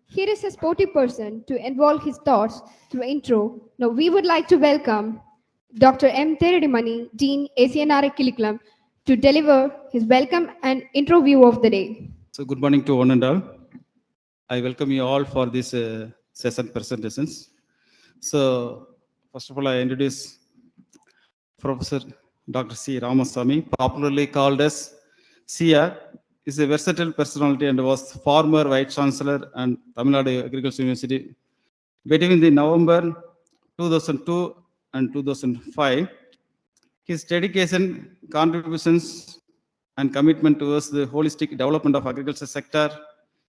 Here is a sporty person to involve his thoughts through intro. Now we would like to welcome Dr. M. Theredimani, Dean, ACNRA Curriculum, to deliver his welcome and intro view of the day. So, good morning to one and all. I welcome you all for this session presentations. So, first of all, I introduce Professor Dr. C. Ramasamy, popularly called as CR, is a versatile personality and was former Vice Chancellor and Tamil Nadu Agricultural University between the November 2002 and 2005. His dedication, contributions, and commitment towards the holistic development of agriculture sector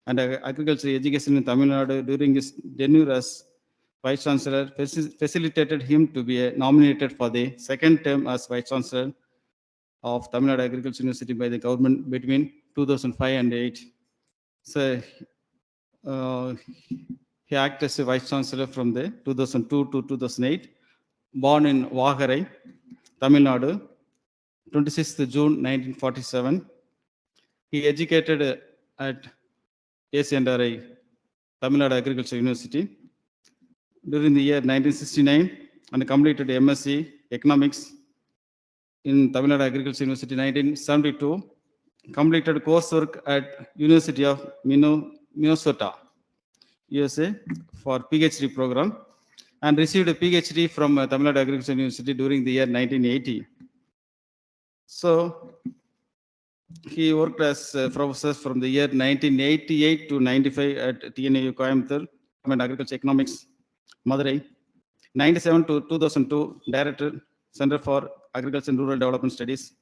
and agriculture education in Tamil Nadu during his tenure as Vice Chancellor facilitated him to be nominated for the second term as Vice Chancellor of Tamil Nadu Agriculture University by the government between 2005 and 8. So uh, he acted as a Vice Chancellor from the 2002 to 2008. Born in Vagarai, Tamil Nadu, 26th June 1947. He educated at ACNRI, Tamil Nadu Agriculture University, during the year 1969 and completed MSc Economics in Tamil Nadu Agriculture University 1972. Completed coursework at University of Minnesota, USA for PhD program and received a PhD from Tamil Nadu Agriculture University during the year 1980. So, he worked as a professor from the year 1988 to 95 at TNAU Coimbatore, Department of Agriculture Economics, Madurai. 97 to 2002, Director, Center for Agriculture and Rural Development Studies.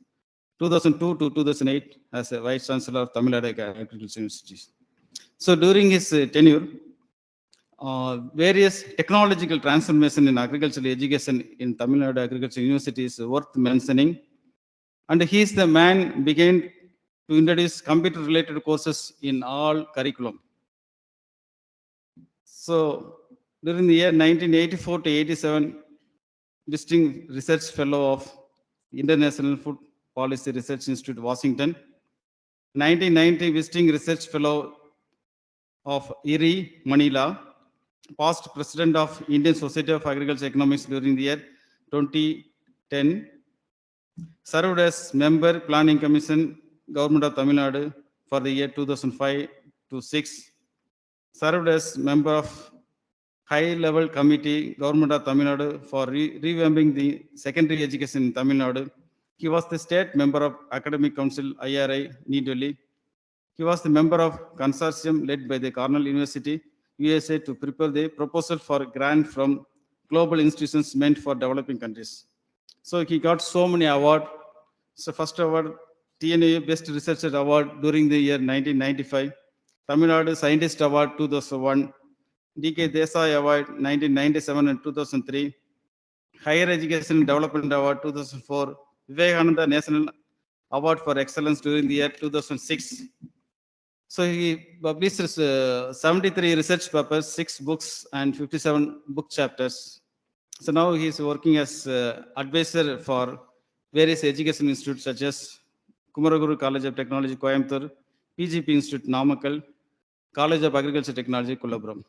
2002 to 2008 as a Vice Chancellor of Tamil Nadu Agriculture University. So during his tenure, various technological transformation in agricultural education in Tamil Nadu Agriculture University is worth mentioning. And he is the man began to introduce computer-related courses in all curriculum. So during the year 1984 to 87, Distinguished Research Fellow of International Food Policy Research Institute, Washington. 1990, Visiting Research Fellow of IRI, Manila. Past President of Indian Society of Agriculture Economics during the year 2010. Served as Member Planning Commission, Government of Tamil Nadu for the year 2005 to 6. Served as Member of High Level Committee, Government of Tamil Nadu for revamping the secondary education in Tamil Nadu. He was the State Member of Academic Council, IRI, New Delhi. He was the member of consortium led by the Cornell University, USA, to prepare the proposal for grant from global institutions meant for developing countries. So he got so many awards. So first award, TNA Best Researcher Award during the year 1995, Tamil Nadu Scientist Award 2001, DK Desai Award 1997 and 2003, Higher Education Development Award 2004, Vivekananda National Award for Excellence during the year 2006. So he published 73 research papers, 6 books, and 57 book chapters. So now he is working as advisor for various education institutes such as Kumaraguru College of Technology, Coimbatore, PGP Institute, Namakkal, College of Agriculture Technology, Kullapuram.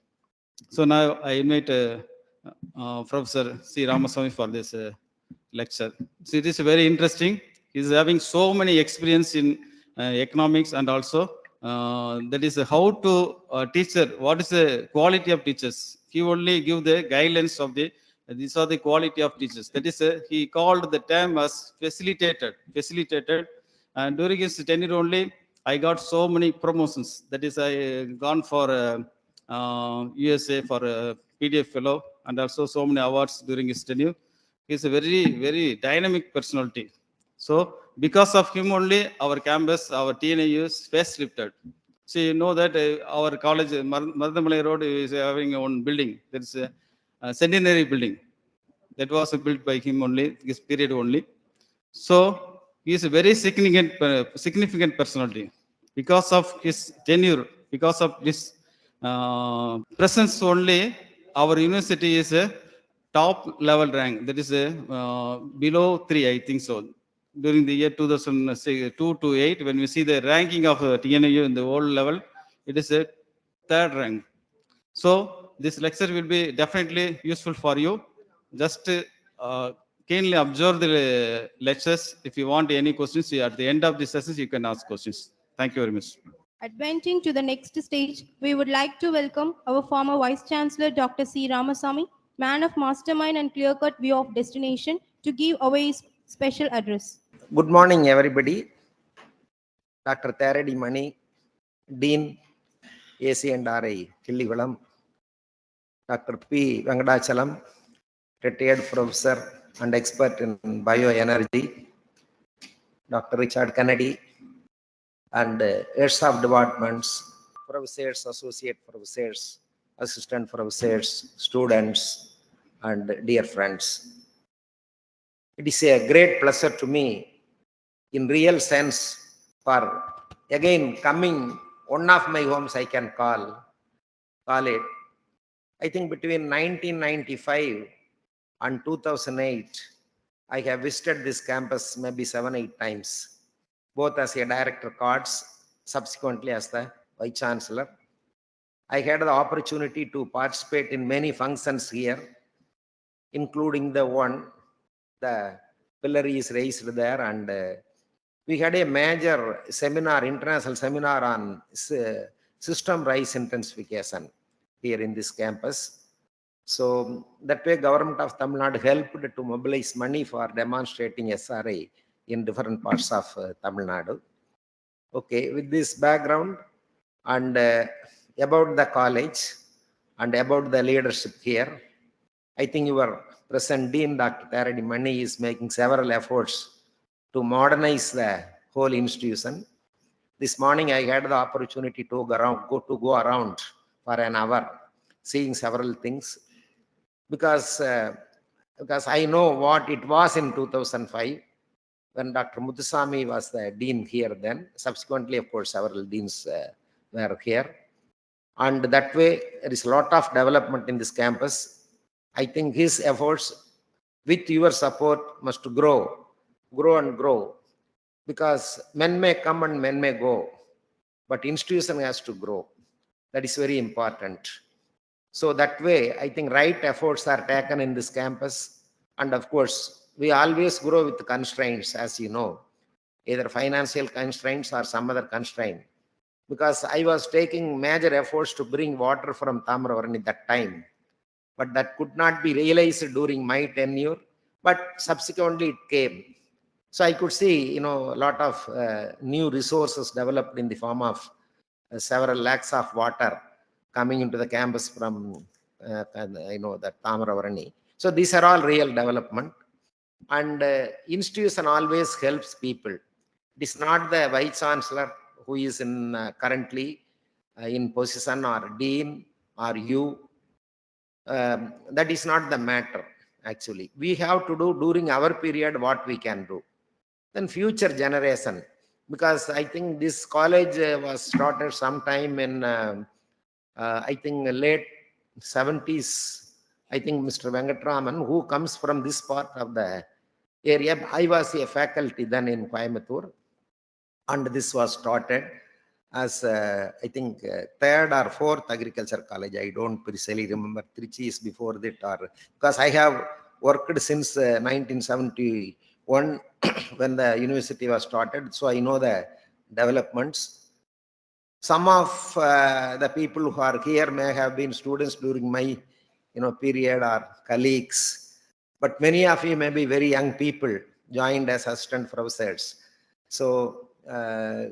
So now I invite Professor C. Ramasamy for this lecture. So it is very interesting. He is having so many experience in economics and also that is how to teacher, what is the quality of teachers. He only give the guidelines of the, these are the quality of teachers. That is, he called the term as facilitated. And during his tenure only, I got so many promotions. That is, I gone for USA for a PDF fellow and also so many awards during his tenure. He is a very, very dynamic personality. So because of him only, our campus, our TNAU is face lifted. So you know that our college, Maradhamalai Road, is having one building. There is a centenary building that was built by him only, this period only. So he is a very significant personality. Because of his tenure, because of this presence only, our university is a top level rank. That is below 3, I think so. During the year 2002 to 8, when we see the ranking of TNAU in the world level, it is a third rank. So this lecture will be definitely useful for you. Just keenly observe the lectures. If you want any questions, at the end of the sessions, you can ask questions. Thank you very much. Advancing to the next stage, we would like to welcome our former Vice Chancellor Dr. C. Ramasamy, man of mastermind and clear-cut view of destination, to give away his special address. Good morning, everybody. Dr. Tharadi Mani, Dean, AC and RI, Killivalam, Dr. P. Venkadachalam, retired professor and expert in bioenergy, Dr. Richard Kennedy, and heads of departments, professors, associate professors, assistant professors, students, and dear friends. It is a great pleasure to me, in real sense, for again coming one of my homes I can call it. I think between 1995 and 2008, I have visited this campus maybe 7-8 times, both as a director cards, subsequently as the Vice Chancellor. I had the opportunity to participate in many functions here, including the one, the pillar is raised there, and we had a major seminar, international seminar on system rise intensification here in this campus. So that way government of Tamil Nadu helped to mobilize money for demonstrating SRI in different parts of Tamil Nadu. Okay, with this background and about the college and about the leadership here, I think your present Dean, Dr. Tharadi Mani, is making several efforts to modernize the whole institution. This morning I had the opportunity to go around for an hour, seeing several things, because I know what it was in 2005 when Dr. Muthusamy was the dean here then. Subsequently, of course, several deans were here. And that way, there is a lot of development in this campus. I think his efforts, with your support, must grow and grow, because men may come and men may go, but institution has to grow. That is very important. So that way, I think right efforts are taken in this campus. And of course, we always grow with constraints, as you know, either financial constraints or some other constraint. Because I was taking major efforts to bring water from Tamaravarani that time, but that could not be realized during my tenure, but subsequently it came. So I could see, a lot of new resources developed in the form of several lakhs of water coming into the campus from, the Tamaravarani. So these are all real development. And institution always helps people. It is not the Vice Chancellor who is in currently in position, or Dean, or you. That is not the matter, actually. We have to do during our period what we can do. Then future generation, because I think this college was started sometime in, I think, late 70s. I think Mr. Venkatraman, who comes from this part of the area, I was a faculty then in Coimbatore, and this was started as I think third or fourth agriculture college. I don't precisely remember. Trichy is before that, or because I have worked since 1971 when the university was started, so I know the developments. Some of the people who are here may have been students during my period, or colleagues, but many of you may be very young people joined as assistant professors. So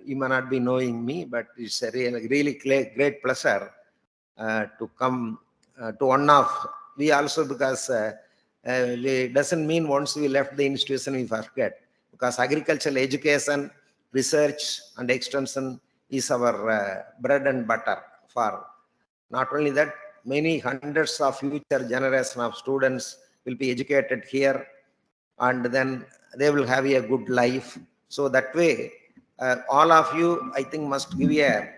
you may not be knowing me, but it's a really great pleasure to come to one of we also, because it doesn't mean once we left the institution we forget, because agricultural education, research and extension is our bread and butter. For not only that, many hundreds of future generation of students will be educated here, and then they will have a good life. So that way, all of you, I think, must give a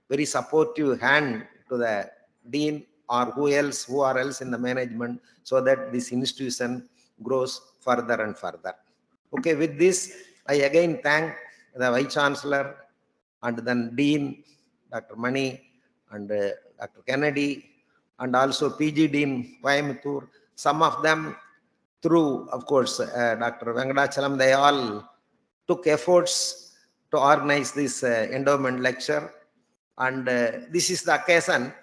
very supportive hand to the dean, or who are else in the management, so that this institution grows further and further. Okay, with this, I again thank the Vice Chancellor and then Dean, Dr. Mani, and Dr. Kennedy, and also PG Dean Coimbatore. Some of them through, of course, Dr. Vengadachalam, they all took efforts to organize this endowment lecture. And this is the occasion.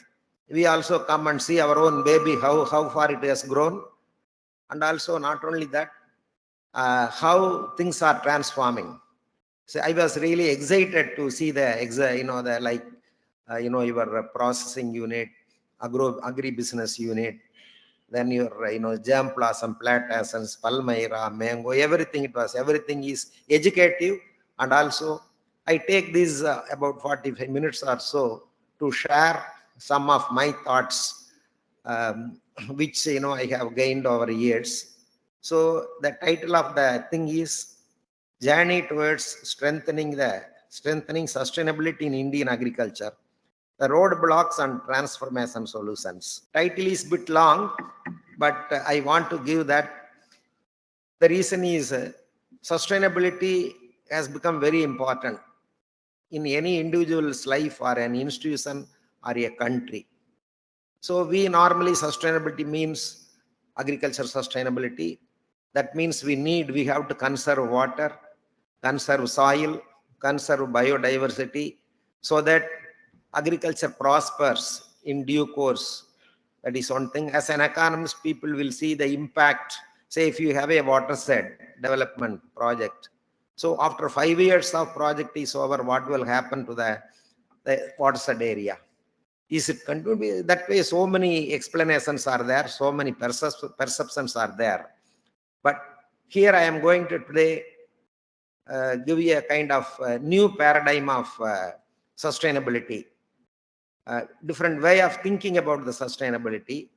We also come and see our own baby, how far it has grown. And also not only that, how things are transforming. So I was really excited to see your processing unit, agri-business unit, then your, jam blossom, plantations, palmyra, mango, everything is educative. And also I take these about 45 minutes or so to share some of my thoughts, which, I have gained over years. So the title of the thing is Journey Towards Strengthening Sustainability in Indian Agriculture, the Roadblocks and Transformation Solutions. Title is a bit long, but I want to give that. The reason is sustainability has become very important in any individual's life or an institution or a country. So we normally, sustainability means agriculture sustainability. That means we have to conserve water, conserve soil, conserve biodiversity, so that agriculture prospers in due course. That is one thing. As an economist, people will see the impact. Say if you have a watershed development project, so after 5 years of project is over, what will happen to the watershed area? Is it going to be that way? So many explanations are there, so many perceptions are there. But here I am going to today give you a kind of new paradigm of sustainability, different way of thinking about the sustainability,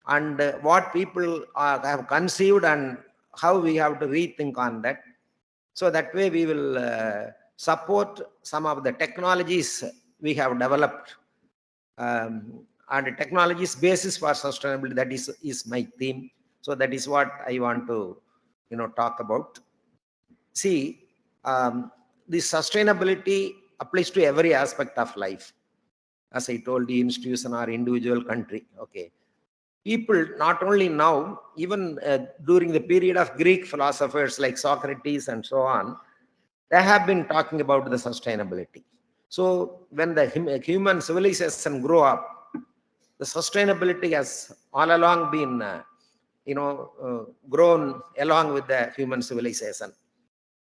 and what people have conceived and how we have to rethink on that. So that way we will support some of the technologies we have developed, and technologies basis for sustainability. That is my theme. So that is what I want to talk about. See, this sustainability applies to every aspect of life, as I told, the institution or individual country. Okay, people not only now, even during the period of Greek philosophers like Socrates and so on, they have been talking about the sustainability. So when the human civilization grow up, the sustainability has all along been grown along with the human civilization.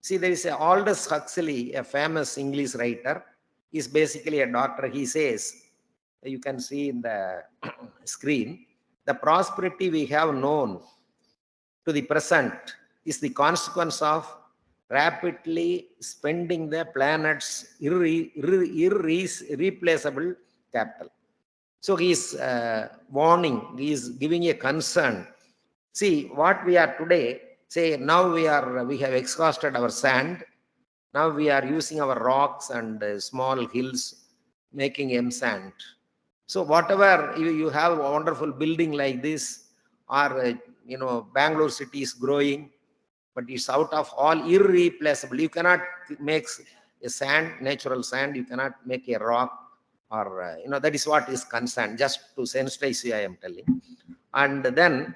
See, there is Aldous Huxley, a famous English writer. He's basically a doctor. He says, you can see in the screen, the prosperity we have known to the present is the consequence of rapidly spending the planet's irreplaceable capital. So he is warning, he is giving a concern. See, what we are today, say now we have exhausted our sand. Now we are using our rocks and small hills, making M sand. So whatever you have a wonderful building like this, or Bangalore city is growing, but it's out of all irreplaceable. You cannot make a sand, natural sand. You cannot make a rock, or that is what is concerned. Just to sensitize you, I am telling. And then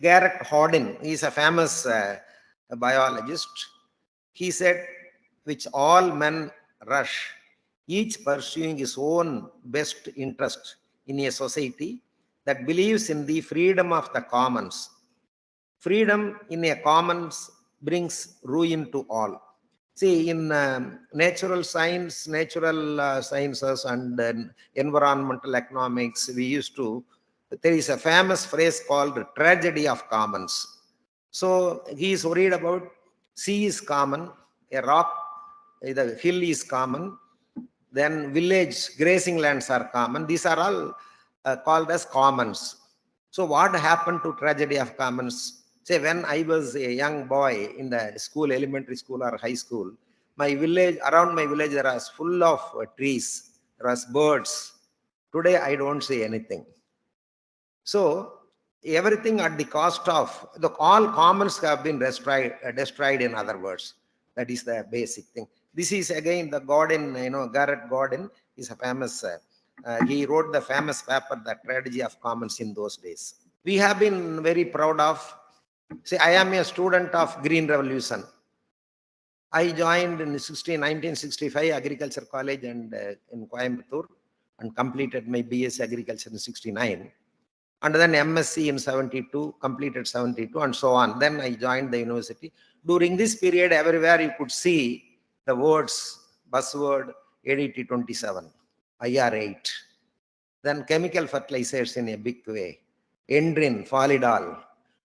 Garrett Hardin, he is a famous biologist. He said, which all men rush, each pursuing his own best interest in a society that believes in the freedom of the commons. Freedom in a commons brings ruin to all. See, in natural sciences and environmental economics, there is a famous phrase called tragedy of commons. So he is worried about sea is common, a rock, the hill is common, then village grazing lands are common. These are all called as commons. So what happened to tragedy of commons? Say, when I was a young boy in the school, elementary school or high school, around my village, there was full of trees, there was birds. Today, I don't see anything. So everything at the cost of all commons have been destroyed, in other words. That is the basic thing. This is again the Garrett Gordon is a famous He wrote the famous paper, The Tragedy of Commons in those days. We have been very proud of. See, I am a student of Green Revolution. I joined in 1965 Agriculture College and in Coimbatore, and completed my BSc Agriculture in 69. And then MSc in 72, completed 72, and so on. Then I joined the university. During this period, everywhere you could see the words, buzzword, ADT 27, IR 8. Then chemical fertilizers in a big way. Endrin, Folidol.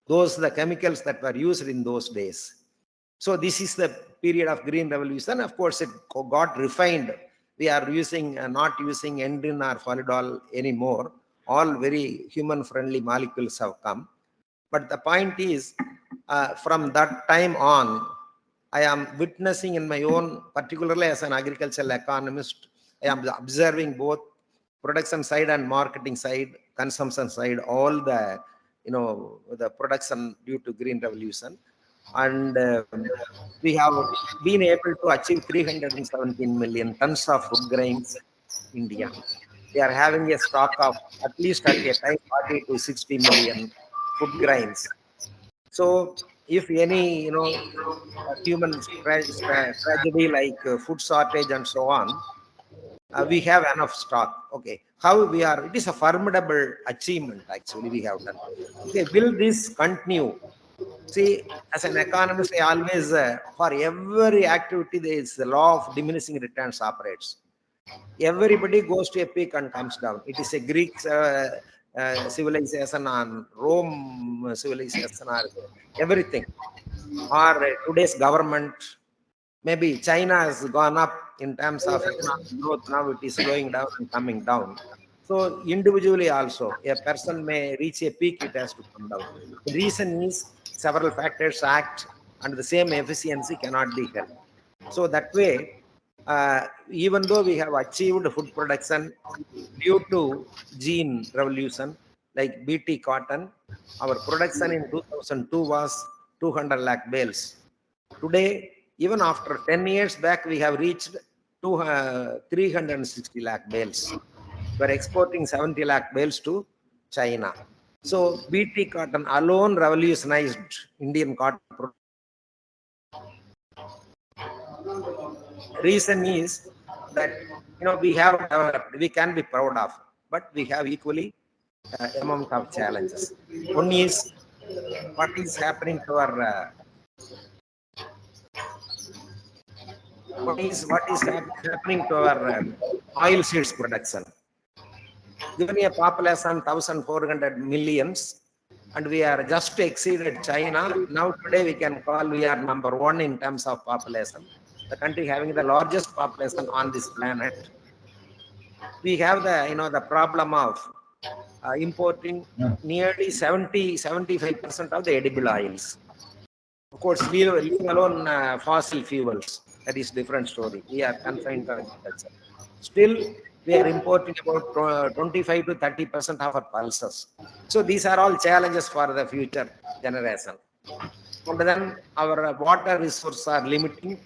Those are the chemicals that were used in those days. So this is the period of Green Revolution. Of course, it got refined. We are using, not using Endrin or Folidol anymore. All very human-friendly molecules have come. But the point is, from that time on, I am witnessing in my own, particularly as an agricultural economist, I am observing both production side and marketing side, consumption side, all the, the production due to Green Revolution. And we have been able to achieve 317 million tons of food grains in India. We are having a stock of at least at a time 40 to 60 million food grains. So if any, human tragedy like food shortage and so on, we have enough stock. Okay, how we are? It is a formidable achievement actually we have done. Okay, will this continue? See, as an economist, I always, for every activity, there is the law of diminishing returns operates. Everybody goes to a peak and comes down. It is a Greek civilization, on Rome civilization, or everything. Or today's government, maybe China has gone up in terms of economic growth. Now it is slowing down and coming down. So individually also, a person may reach a peak, it has to come down. The reason is several factors act and the same efficiency cannot be held. So that way, even though we have achieved food production due to gene revolution, like BT cotton, our production in 2002 was 200 lakh bales. Today, even after 10 years back, we have reached 360 lakh bales. We are exporting 70 lakh bales to China. So BT cotton alone revolutionized Indian cotton. Reason is that we can be proud of, but we have equally amount of challenges. One is what is happening to our happening to our oil seeds production. Given a population 1,400 millions, and we are just exceeded China. Now today we can call we are number one in terms of population. The country having the largest population on this planet. We have the problem of importing nearly 75% of the edible oils. Of course, leave alone fossil fuels. That is different story. We are confined to agriculture. Still, we are importing about 25 to 30% of our pulses. So these are all challenges for the future generation. And then our water resources are limiting.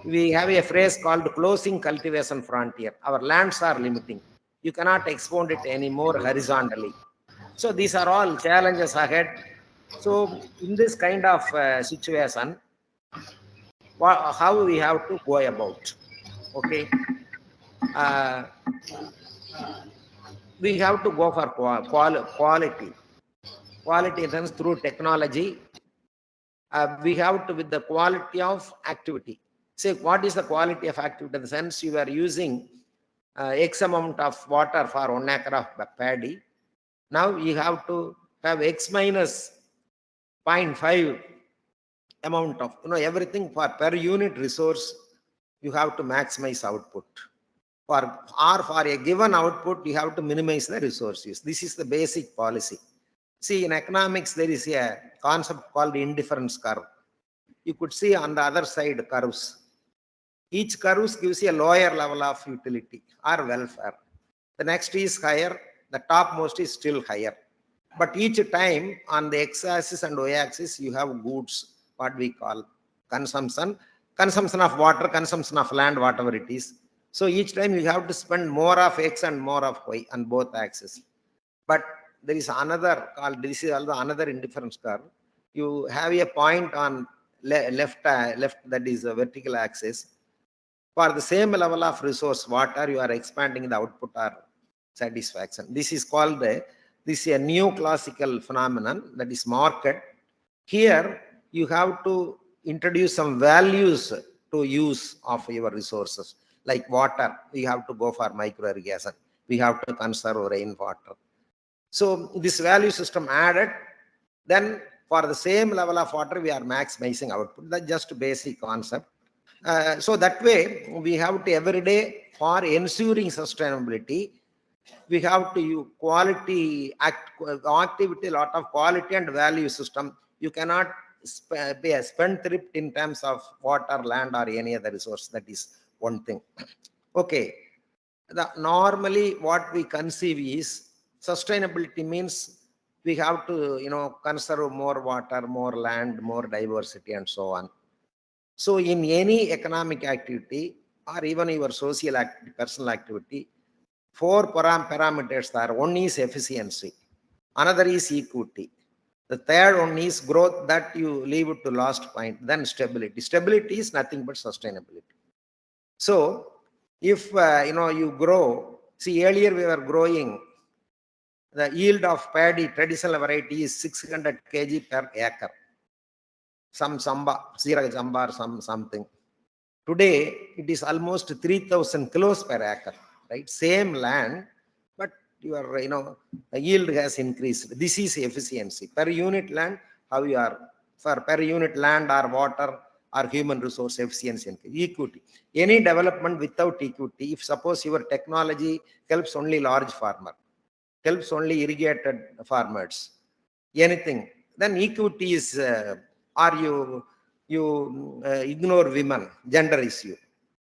We have a phrase called closing cultivation frontier. Our lands are limiting. You cannot expand it anymore horizontally. So these are all challenges ahead. So in this kind of situation, how we have to go about? Okay, we have to go for quality. Quality then through technology. We have to with the quality of activity. Say, what is the quality of activity? In the sense you are using X amount of water for 1 acre of paddy. Now you have to have X minus 0.5 amount of, everything for per unit resource, you have to maximize output. For a given output, you have to minimize the resource use. This is the basic policy. See, in economics, there is a concept called indifference curve. You could see on the other side curves. Each curve gives you a lower level of utility or welfare. The next is higher, the topmost is still higher. But each time on the x-axis and y-axis, you have goods, what we call consumption of water, consumption of land, whatever it is. So each time you have to spend more of X and more of Y on both axes. But there is another called, this is also another indifference curve. You have a point on left, that is a vertical axis. For the same level of resource, water, you are expanding the output or satisfaction. This is called this is a neoclassical phenomenon that is market. Here, you have to introduce some values to use of your resources. Like water, we have to go for micro irrigation. We have to conserve rainwater. So this value system added, then for the same level of water, we are maximizing output. That's just basic concept. So that way, we have to every day for ensuring sustainability, we have to use activity, a lot of quality and value system. You cannot be a spendthrift in terms of water, land, or any other resource. That is one thing. Okay. Normally, what we conceive is sustainability means we have to, conserve more water, more land, more diversity, and so on. So in any economic activity or even your social activity, personal activity, four parameters there. One is efficiency, another is equity, the third one is growth, that you leave it to last point, then stability. Stability is nothing but sustainability. So if you grow, see, earlier we were growing, the yield of paddy traditional variety is 600 kg per acre. Some samba, Sirag Samba, or something. Today, it is almost 3,000 kilos per acre, right? Same land, but your, yield has increased. This is efficiency. Per unit land, how you are, for per unit land or water or human resource efficiency. Equity. Any development without equity, if suppose your technology helps only large farmer, helps only irrigated farmers, anything, then equity is, you ignore women, gender issue.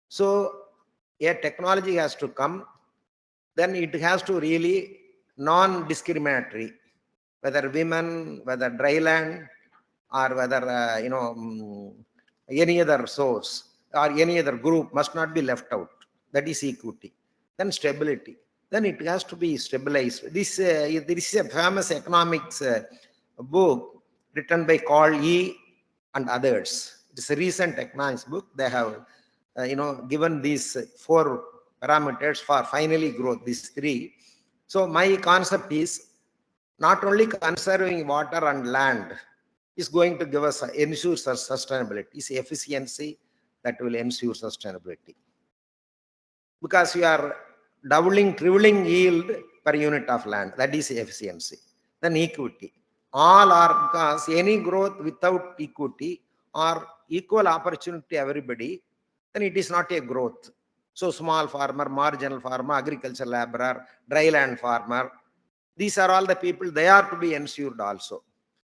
So a technology has to come, then it has to really non-discriminatory, whether women, whether dry land, or whether, any other source or any other group must not be left out. That is equity. Then stability. Then it has to be stabilized. This is a famous economics book written by Carl E. and others. It's a recent economics book. They have, given these four parameters for finally growth, these three. So my concept is not only conserving water and land is going to give us, ensure sustainability. It's efficiency that will ensure sustainability. Because you are doubling, tripling yield per unit of land. That is efficiency. Then equity. All are, because any growth without equity or equal opportunity to everybody, then it is not a growth. So small farmer, marginal farmer, agricultural laborer, dry land farmer, these are all the people, they are to be ensured also.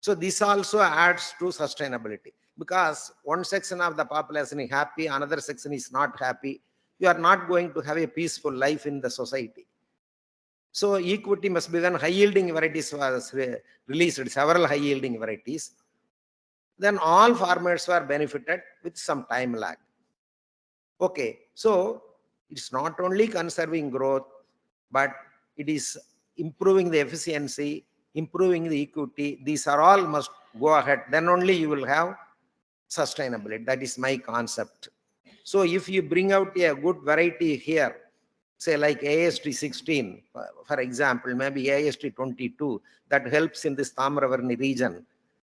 So this also adds to sustainability, because one section of the population is happy, another section is not happy. You are not going to have a peaceful life in the society. So equity must be done. High yielding varieties was released, several high yielding varieties. Then all farmers were benefited with some time lag. Okay, so it's not only conserving growth, but it is improving the efficiency, improving the equity. These are all must go ahead. Then only you will have sustainability. That is my concept. So if you bring out a good variety here, say like AST 16, for example, maybe AST 22, that helps in this Tamaravarni region,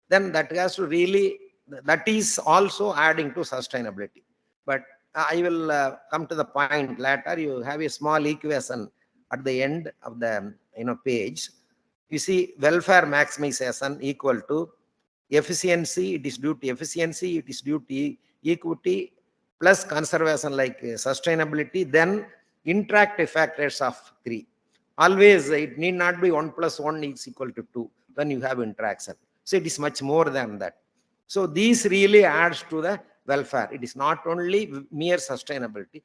then that has to really, that is also adding to sustainability. But I will come to the point later. You have a small equation at the end of the page. You see welfare maximization equal to efficiency. It is due to efficiency. It is due to equity plus conservation, like sustainability. Then interactive factors of 3. Always it need not be 1 plus 1 is equal to 2 when you have interaction. So it is much more than that. So these really adds to the welfare. It is not only mere sustainability.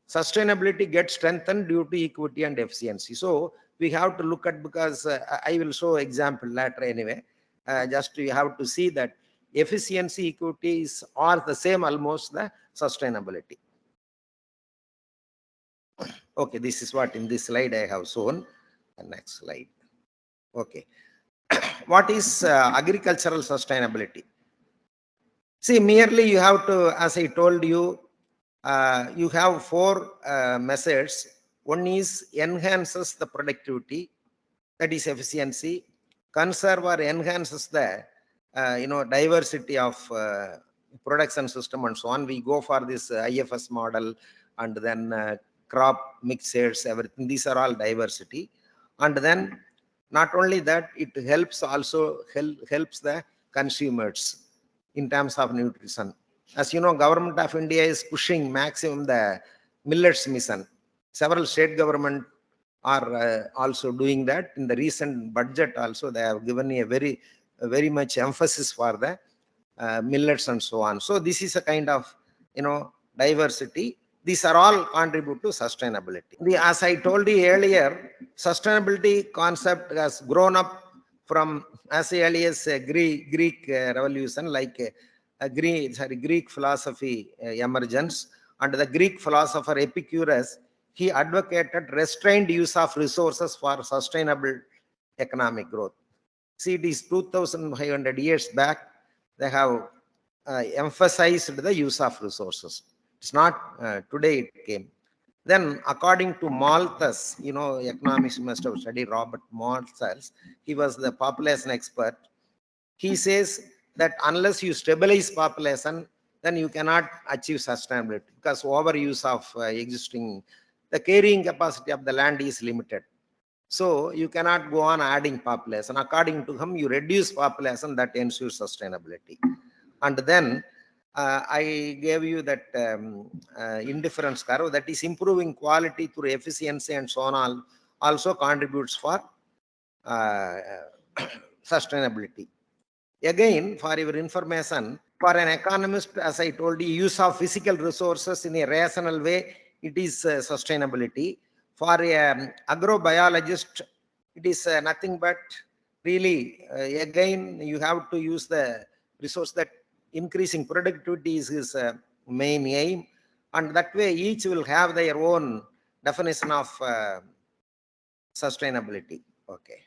Sustainability gets strengthened due to equity and efficiency. So we have to look at, because I will show example later anyway. Just you have to see that efficiency, equity are the same, almost the sustainability. Okay, this is what in this slide I have shown. The next slide. Okay. What is agricultural sustainability? See, merely you have to, as I told you, you have four methods. One is enhances the productivity, that is efficiency. Conserve or enhances the diversity of production system and so on. We go for this IFS model, and then crop mixers, everything. These are all diversity. And then not only that, it helps also helps the consumers in terms of nutrition. As you know, Government of India is pushing maximum the millets mission. Several state government are also doing that. In the recent budget also, they have given a very much emphasis for the millets and so on. So this is a kind of diversity. These are all contribute to sustainability. As I told you earlier, sustainability concept has grown up from as early as Greek revolution, like Greek philosophy emergence. And the Greek philosopher Epicurus, he advocated restrained use of resources for sustainable economic growth. See, it is 2,500 years back, they have emphasized the use of resources. It's not today it came. Then, according to Malthus, economics must have studied Robert Malthus. He was the population expert. He says that unless you stabilize population, then you cannot achieve sustainability, because overuse of the carrying capacity of the land is limited. So you cannot go on adding population. According to him, you reduce population, that ensures sustainability. And then I gave you that indifference curve, that is improving quality through efficiency and so on, also contributes for sustainability. Again, for your information, for an economist, as I told you, use of physical resources in a rational way, it is sustainability. For an agrobiologist, it is nothing but really, again, you have to use the resource, that increasing productivity is his main aim. And that way, each will have their own definition of sustainability. Okay.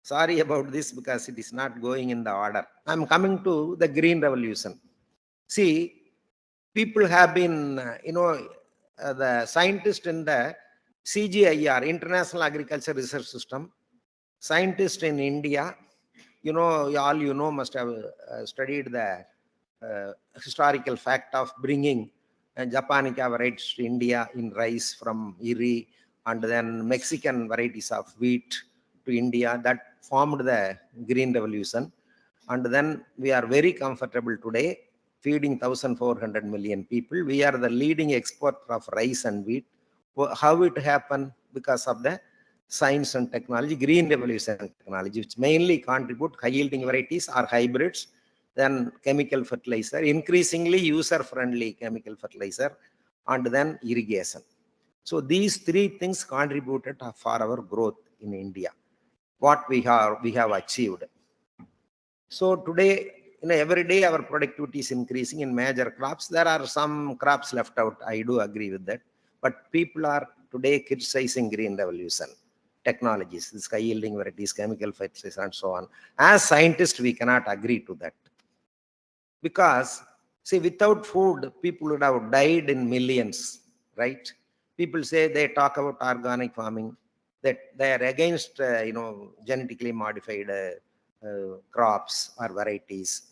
Sorry about this, because it is not going in the order. I'm coming to the green revolution. See, people have been, the scientists in the CGIR, International Agriculture Research System, scientists in India, all must have studied the historical fact of bringing Japonica varieties to India in rice from Erie, and then Mexican varieties of wheat to India. That formed the green revolution. And then we are very comfortable today, feeding 1,400 million people. We are the leading exporter of rice and wheat. How it happened? Because of the science and technology, green revolution technology, which mainly contribute high yielding varieties or hybrids, then chemical fertilizer, increasingly user-friendly chemical fertilizer, and then irrigation. So these three things contributed for our growth in India, what we have achieved. So today, every day our productivity is increasing in major crops. There are some crops left out, I do agree with that. But people are today criticizing green revolution technologies, this high yielding varieties, chemical fertilizers, and so on. As scientists, we cannot agree to that. Because, see, without food, people would have died in millions, right? People say, they talk about organic farming, that they are against, genetically modified crops or varieties.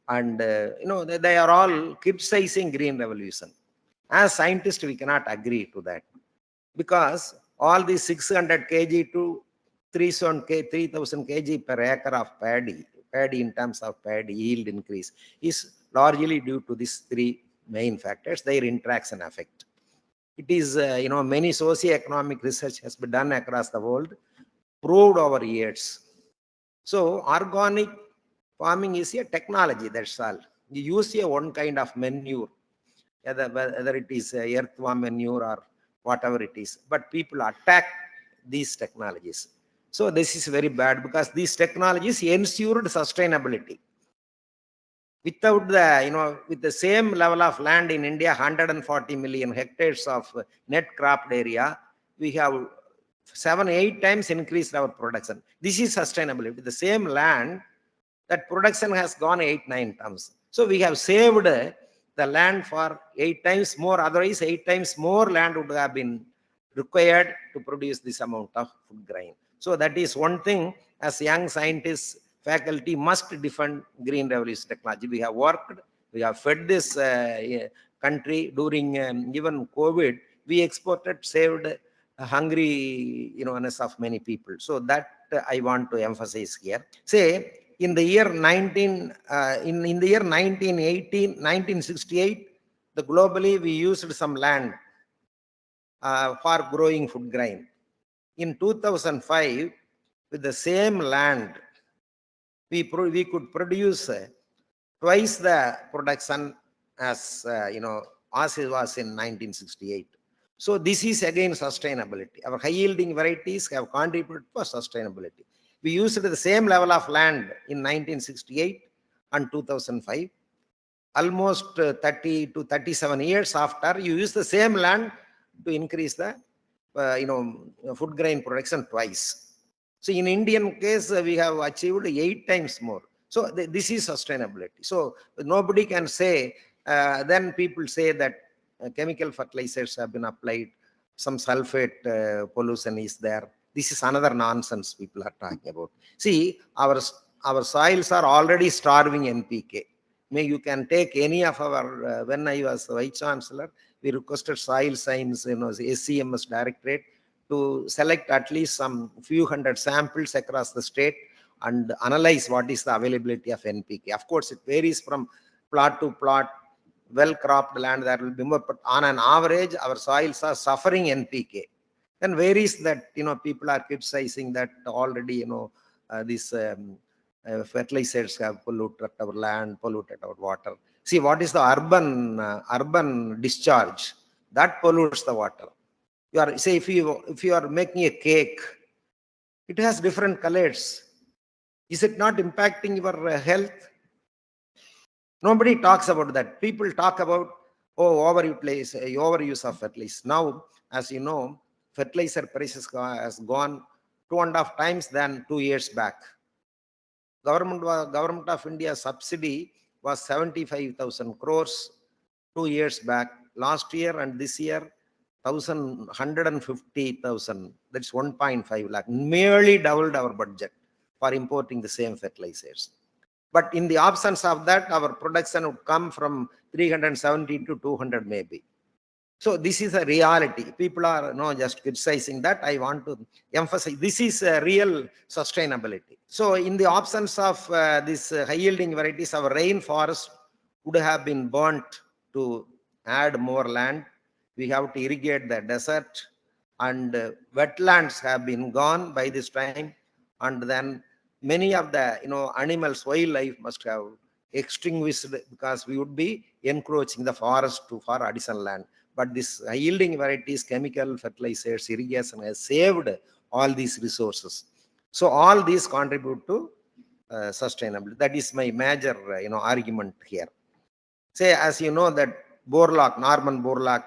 And, they are all criticizing green revolution. As scientists, we cannot agree to that. Because all these 600 kg to 3,000 kg per acre of paddy in terms of paddy yield increase is largely due to these three main factors, their interaction effect. It is, many socio-economic research has been done across the world, proved over years. So organic farming is a technology, that's all. You use one kind of manure, whether it is earthworm manure or whatever it is, but people attack these technologies. So this is very bad, because these technologies ensured sustainability. Without the, with the same level of land in India, 140 million hectares of net cropped area, we have 7-8 times increased our production. This is sustainability. The same land, that production has gone 8-9 times. So we have saved the land for 8 times more. Otherwise, 8 times more land would have been required to produce this amount of food grain. So that is one thing, as young scientists, faculty must defend green revolution technology. We have worked, we have fed this country during even COVID. We exported, saved hungry, of many people. So that I want to emphasize here. Say in the year 1968, the globally we used some land for growing food grain. In 2005, with the same land, we could produce twice the production as as it was in 1968. So this is again sustainability. Our high yielding varieties have contributed for sustainability. We used the same level of land in 1968 and 2005. Almost 30 to 37 years after, you use the same land to increase the food grain production twice. So in Indian case, we have achieved 8 times more. So this is sustainability. So nobody can say, then people say that chemical fertilizers have been applied, some sulfate pollution is there. This is another nonsense people are talking about. See, our soils are already starving NPK. You can take any of our, when I was Vice Chancellor, we requested soil science, SCMS directorate to select at least some few hundred samples across the state and analyze what is the availability of NPK. Of course, it varies from plot to plot. Well-cropped land, there will be more, but on an average, our soils are suffering NPK. Then varies that, people are criticizing that already, these fertilizers have polluted our land, polluted our water. See, what is the urban discharge? That pollutes the water. You are, say, if you are making a cake, it has different colors. Is it not impacting your health? Nobody talks about that. People talk about, overuse of fertilizer. Now, as you know, fertilizer prices has gone 2.5 times than 2 years back. Government of India subsidy was 75,000 crores 2 years back. Last year and this year, 150,000. That's 1.5 lakh. Merely doubled our budget for importing the same fertilizers. But in the absence of that, our production would come from 370 to 200 maybe. So this is a reality. People are just criticizing that. I want to emphasize this is a real sustainability. So in the absence of these high-yielding varieties, our rainforest would have been burnt to add more land. We have to irrigate the desert, and wetlands have been gone by this time, and then many of the animals, wildlife must have extinguished because we would be encroaching the forest for additional land. But this yielding varieties, chemical fertilizers, irrigation has saved all these resources. So all these contribute to sustainability. That is my major argument here. Say, as you know, that Norman Borlaug,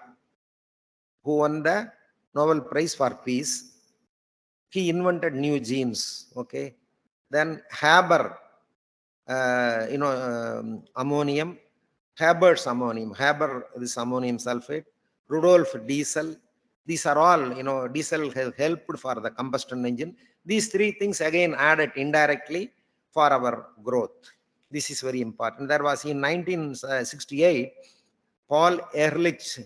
who won the Nobel Prize for Peace, he invented new genes. Okay. Then Haber, ammonium, Haber's ammonium, this ammonium sulfate, Rudolf diesel. These are all, diesel has helped for the combustion engine. These three things again added indirectly for our growth. This is very important. There was in 1968, Paul Ehrlich,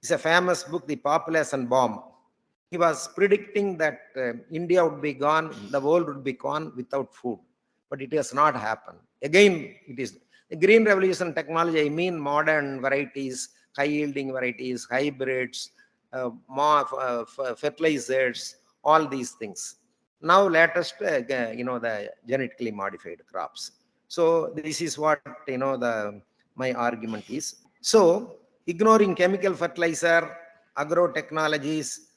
is a famous book, The Population Bomb. He was predicting that India would be gone, the world would be gone without food. But it has not happened. Again, it is the green revolution technology. I mean modern varieties, high-yielding varieties, hybrids, fertilizers, all these things. Now, latest, the genetically modified crops. So this is what my argument is. So ignoring chemical fertilizer, agro technologies,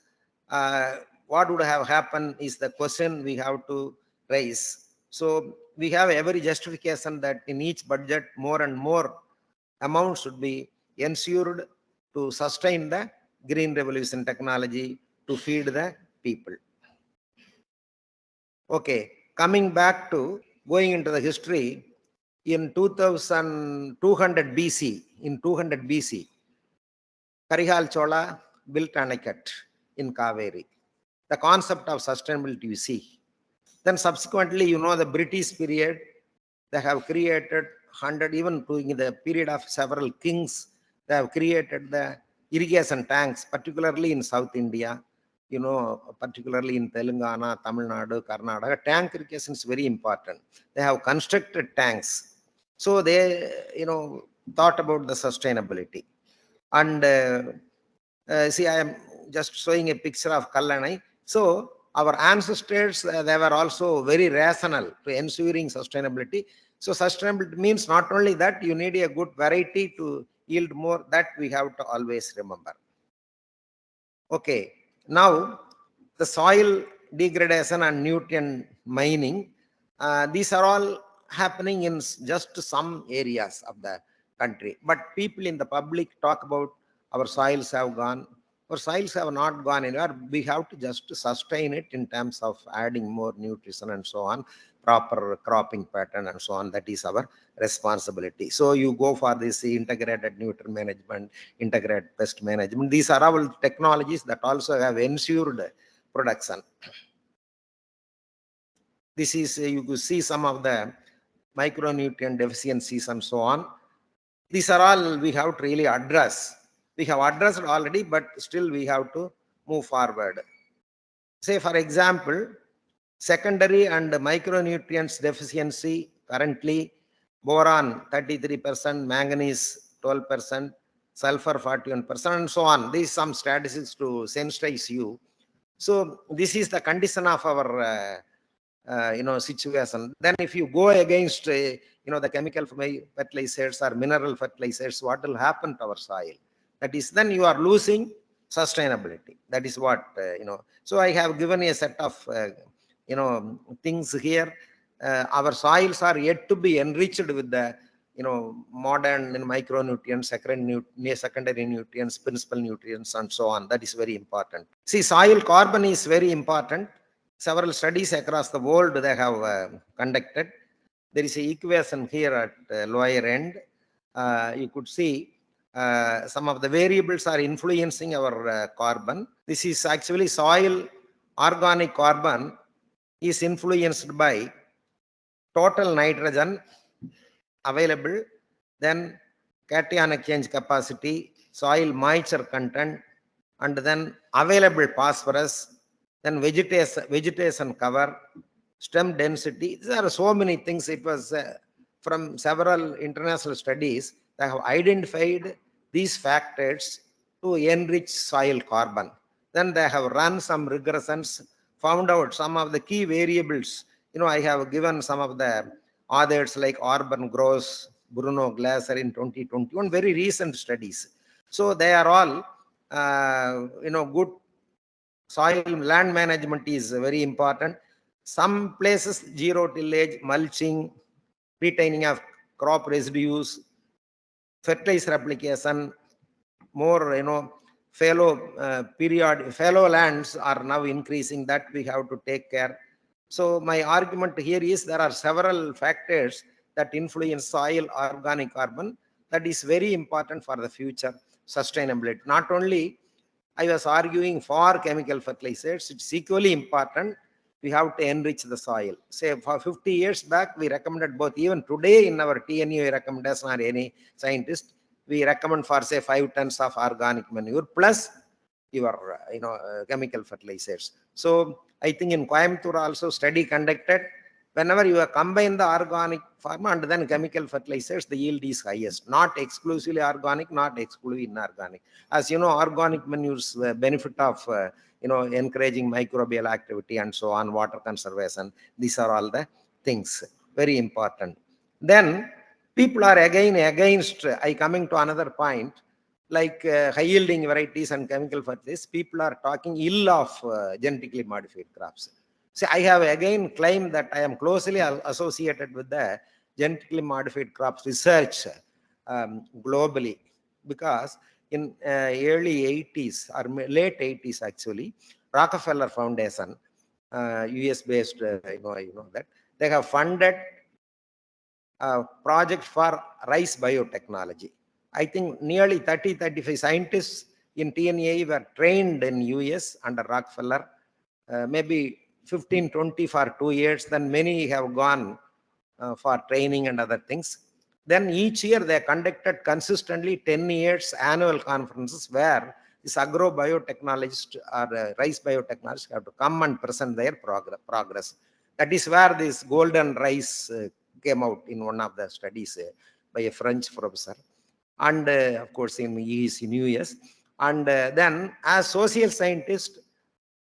what would have happened is the question we have to raise. So we have every justification that in each budget more and more amounts should be ensured to sustain the green revolution technology, to feed the people. Okay, coming back to going into the history, in 2200 BC, Karihal Chola built Anakat in Kaveri. The concept of sustainability you see. Then subsequently, you know, the British period, they have created 100, even during the period of several kings, they have created the irrigation tanks, particularly in South India, you know, particularly in Telangana, Tamil Nadu, Karnataka. Tank irrigation is very important. They have constructed tanks. So they, you know, thought about the sustainability. And see, I am just showing a picture of Kallanai. So our ancestors, they were also very rational to ensuring sustainability. So sustainability means not only that, you need a good variety to yield more, that we have to always remember. Okay, now the soil degradation and nutrient mining, these are all happening in just some areas of the country. But people in the public talk about our soils have gone. Our soils have not gone anywhere. We have to just sustain it in terms of adding more nutrition and so on, proper cropping pattern and so on. That is our responsibility. So you go for this integrated nutrient management, integrated pest management. These are all technologies that also have ensured production. This is, you could see some of the micronutrient deficiencies and so on. These are all we have to really address. We have addressed already, but still we have to move forward. Say, for example, secondary and micronutrients deficiency currently, boron 33%, manganese 12%, sulfur 41%, and so on. These some statistics to sensitize you. So this is the condition of our you know, situation. Then if you go against you know, the chemical fertilizers or mineral fertilizers, what will happen to our soil? That is, then you are losing sustainability. That is what you know. So I have given a set of you know, things here. Our soils are yet to be enriched with the, you know, modern micronutrients, secondary nutrients, principal nutrients, and so on. That is very important. See, soil carbon is very important. Several studies across the world they have conducted. There is an equation here at lower end. You could see some of the variables are influencing our carbon. This is actually soil organic carbon is influenced by total nitrogen available, then cation exchange capacity, soil moisture content, and then available phosphorus, then vegetation cover, stem density. There are so many things. It was from several international studies that have identified these factors to enrich soil carbon. Then they have run some regressions, found out some of the key variables. You know, I have given some of the others like Orban Gross, Bruno Glaser in 2021, very recent studies. So they are all, you know, good. Soil land management is very important. Some places, zero tillage, mulching, retaining of crop residues, fertilizer application, more, you know, fallow lands are now increasing. That we have to take care. So my argument here is there are several factors that influence soil organic carbon. That is very important for the future sustainability. Not only I was arguing for chemical fertilizers, it's equally important. We have to enrich the soil. Say for 50 years back, we recommended both. Even today in our TNU recommendation or any scientist, we recommend for say 5 tons of organic manure plus your chemical fertilizers. So I think in Coimbatore also study conducted. Whenever you combine the organic farm and then chemical fertilizers, the yield is highest. Not exclusively organic, not exclusively inorganic. As you know, organic manures benefit of encouraging microbial activity and so on, water conservation. These are all the things very important. Then people are again against. I coming to another point, like high yielding varieties and chemical fertilizers. People are talking ill of genetically modified crops. See, I have again claimed that I am closely associated with the genetically modified crops research globally, because in early 80s or late 80s actually, Rockefeller Foundation, US-based, you know that they have funded a project for rice biotechnology. I think nearly 30-35 scientists in TNA were trained in US under Rockefeller, maybe 15-20 for 2 years. Then many have gone for training and other things. Then each year they conducted consistently 10 years annual conferences where these agro-biotechnologists or rice biotechnologists have to come and present their progress. That is where this golden rice came out in one of the studies by a French professor. And of course, he is in US. And then as social scientists,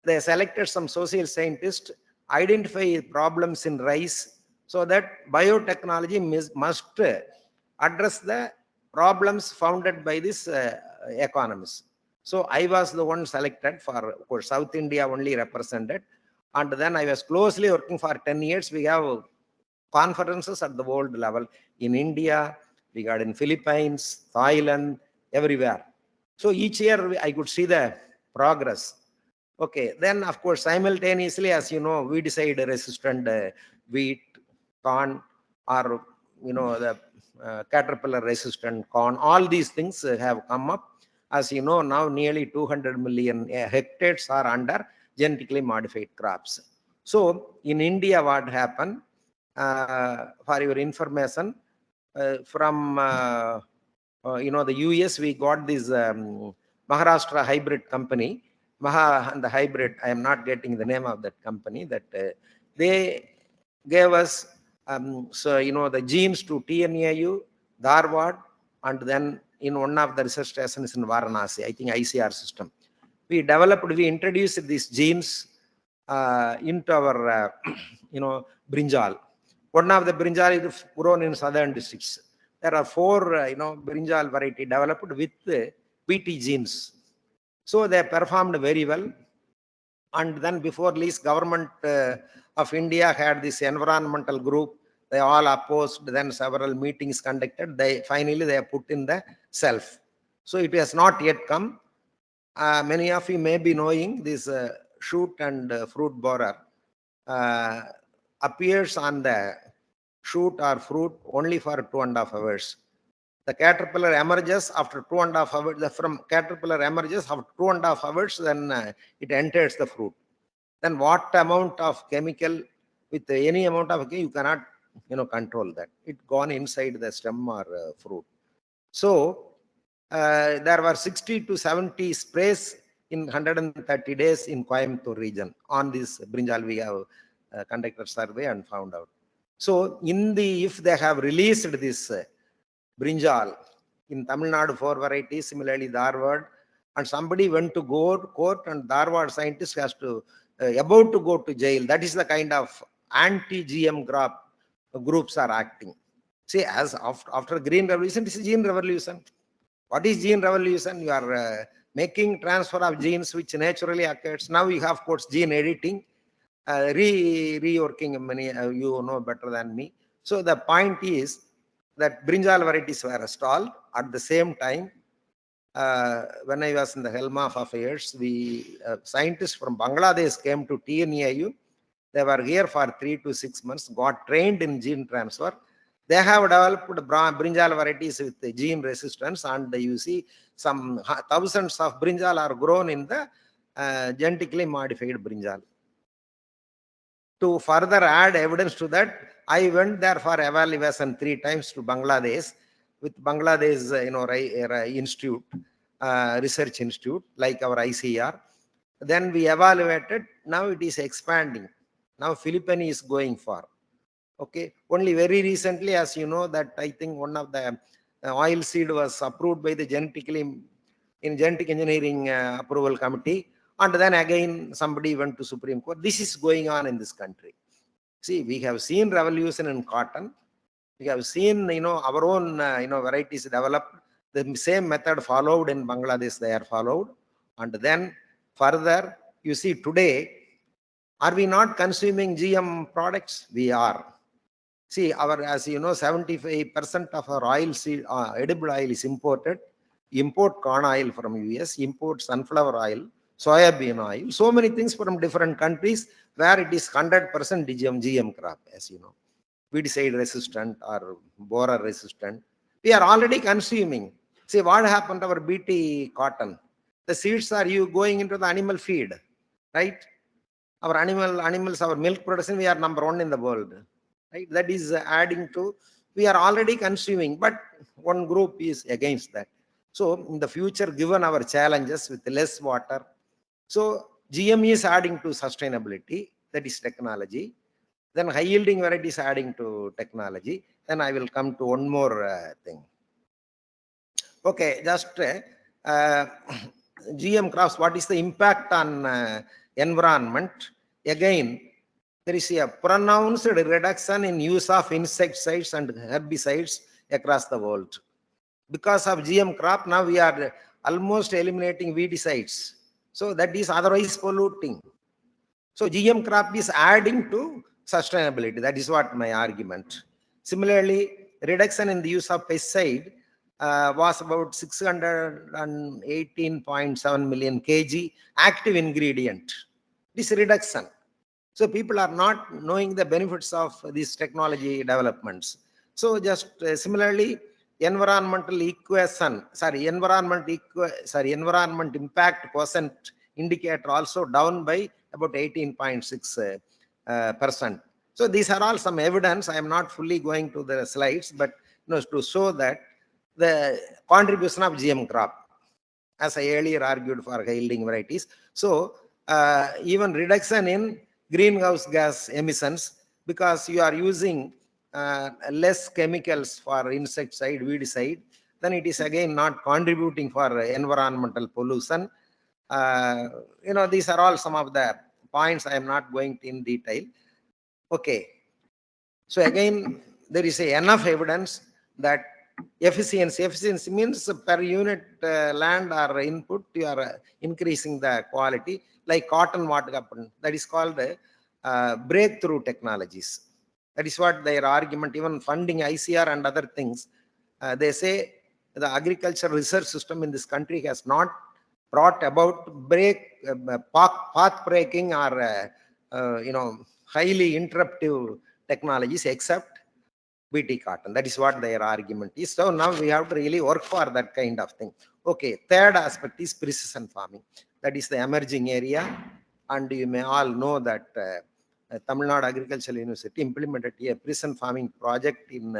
they selected some social scientists, identify problems in rice, so that biotechnology must address the problems founded by this economists. So I was the one selected for, of course, South India only represented. And then I was closely working for 10 years. We have conferences at the world level in India, we got in Philippines, Thailand, everywhere. So each year I could see the progress. Okay, then of course simultaneously, as you know, weedicide resistant wheat, corn, or the caterpillar resistant corn, all these things have come up. As you know, now nearly 200 million hectares are under genetically modified crops. So in India, what happened, for your information, from the US, we got this Maharashtra hybrid company. And the hybrid, I am not getting the name of that company, that they gave us the genes to TNAU, Dharwad, and then in one of the research stations in Varanasi, I think ICR system. We introduced these genes into our, brinjal. One of the brinjal is grown in southern districts. There are 4, brinjal variety developed with PT genes. So they performed very well. And then before least, government of India had this environmental group. They all opposed. Then several meetings conducted. Finally they put in the shelf. So it has not yet come. Many of you may be knowing this shoot and fruit borer appears on the shoot or fruit only for 2.5 hours. The caterpillar emerges after 2.5 hours. From caterpillar emerges after 2.5 hours, then it enters the fruit. Then what amount of chemical, with any amount of, you cannot control that. It gone inside the stem or fruit. So there were 60 to 70 sprays in 130 days in Coimbatore region on this brinjal. We have conducted survey and found out. So if they have released this brinjal in Tamil Nadu, 4 varieties, similarly Dharwad, and somebody went to court and Dharwad scientist has to about to go to jail. That is the kind of anti-GM groups are acting. See, as after Green Revolution, this is Gene Revolution. What is Gene Revolution? You are making transfer of genes which naturally occurs. Now you have, of course, gene editing, reworking. Many you know better than me. So the point is that brinjal varieties were stalled. At the same time, when I was in the helm of affairs, scientists from Bangladesh came to TNAU. They were here for 3 to 6 months, got trained in gene transfer. They have developed brinjal varieties with the gene resistance, and you see some thousands of brinjal are grown in the genetically modified brinjal. To further add evidence to that, I went there for evaluation 3 times to Bangladesh with Bangladesh, institute, research institute like our ICR. Then we evaluated. Now it is expanding. Now Philippines is going for. Okay, only very recently, as you know, that I think one of the oil seed was approved by the genetic engineering approval committee, and then again somebody went to Supreme Court. This is going on in this country. See, we have seen revolution in cotton. We have seen our own varieties developed. The same method followed in Bangladesh. They are followed, and then further you see today. Are we not consuming GM products? We are. See, as you know, 75% of our oil seed, edible oil is imported. Import corn oil from US, import sunflower oil. soya bean oil, so many things from different countries where it is 100% GM crop, as you know, weedicide resistant or borer resistant. We are already consuming. See what happened to our BT cotton. The seeds are you going into the animal feed, right? Our animals, our milk production, we are number one in the world, right? That is adding to, we are already consuming, but one group is against that. So in the future, given our challenges with less water, so GM is adding to sustainability, that is technology. Then high yielding varieties adding to technology. Then I will come to one more thing. Okay, just GM crops, what is the impact on environment? Again, there is a pronounced reduction in use of insecticides and herbicides across the world. Because of GM crop, now we are almost eliminating weedicides. So that is otherwise polluting. So GM crop is adding to sustainability. That is what my argument. Similarly, reduction in the use of pesticide was about 618.7 million kg active ingredient. This reduction. So people are not knowing the benefits of these technology developments. So just similarly, environment impact quotient indicator also down by about 18.6%. So these are all some evidence. I am not fully going to the slides, but to show that the contribution of GM crop, as I earlier argued for high yielding varieties. So even reduction in greenhouse gas emissions, because you are using less chemicals for insecticide, weedicide, then it is again not contributing for environmental pollution. These are all some of the points. I am not going in detail. Okay. So again, there is enough evidence that efficiency means per unit land or input, you are increasing the quality. Like cotton, what happened? That is called breakthrough technologies. That is what their argument, even funding ICR and other things. They say the agriculture research system in this country has not brought about path breaking or highly interruptive technologies except BT cotton. That is what their argument is. So now we have to really work for that kind of thing. Okay, third aspect is precision farming. That is the emerging area. And you may all know that Tamil Nadu Agricultural University implemented a precision farming project in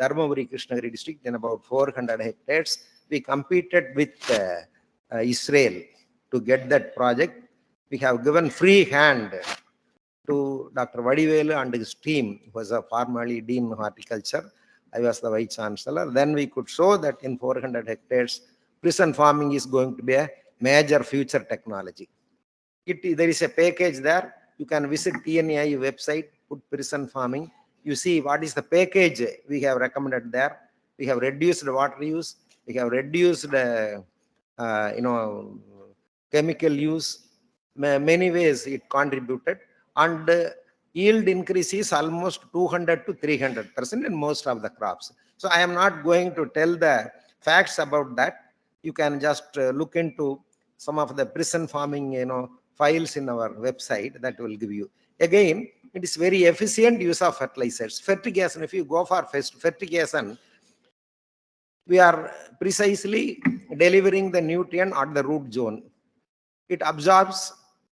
Dharmaburi Krishnagiri district in about 400 hectares. We competed with Israel to get that project. We have given free hand to Dr. Vadivelu and his team, who was formerly Dean Horticulture. I was the Vice Chancellor. Then we could show that in 400 hectares, precision farming is going to be a major future technology. There is a package there. You can visit TNAI website, put precision farming. You see what is the package we have recommended there. We have reduced water use. We have reduced chemical use. Many ways it contributed. And yield increase is almost 200 to 300% in most of the crops. So I am not going to tell the facts about that. You can just look into some of the precision farming, files in our website that will give you. Again, it is very efficient use of fertilizers. Fertigation, if you go for fertigation, we are precisely delivering the nutrient at the root zone. It absorbs,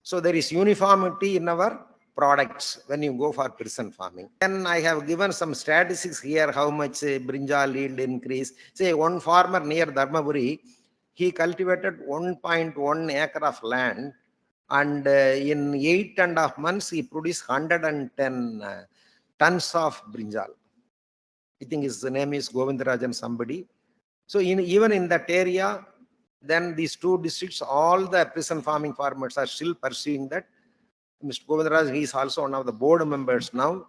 so there is uniformity in our products when you go for precision farming. Then I have given some statistics here, how much brinjal yield increase. Say one farmer near Dharmaburi, he cultivated 1.1 acre of land, and in 8.5 months, he produced 110 tons of brinjal. I think his name is Govindarajan somebody. So even in that area, then these two districts, all the precision farming farmers are still pursuing that. Mr. Govindaraj, he is also one of the board members now.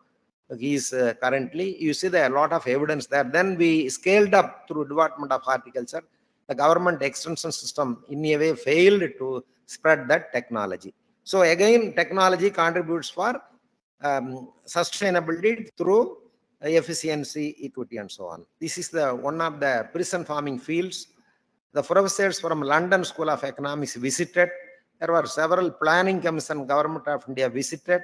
He is currently, you see there are a lot of evidence there. Then we scaled up through Department of Horticulture. The government extension system in a way failed to spread that technology. So again, technology contributes for sustainability through efficiency, equity, and so on. This is one of the precision farming fields. The professors from London School of Economics visited. There were several planning commission government of India visited.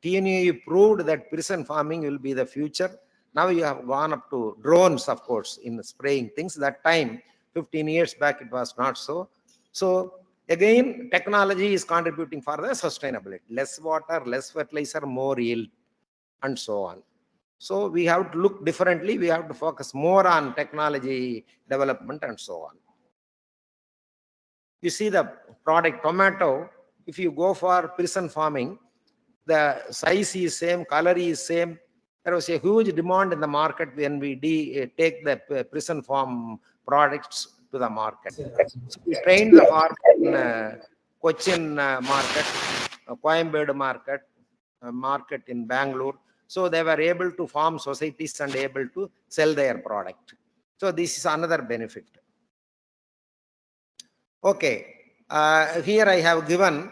TNAE proved that precision farming will be the future. Now you have gone up to drones, of course, in spraying things. That time, 15 years back, it was not so. So again, technology is contributing for the sustainability. Less water, less fertilizer, more yield, and so on. So we have to look differently. We have to focus more on technology development and so on. You see the product tomato, if you go for precision farming, the size is same, color is same. There was a huge demand in the market when we take the precision farm products to the market. So we trained the farm in Cochin market, Coimbatore market, market in Bangalore. So they were able to form societies and able to sell their product. So this is another benefit. Okay, here I have given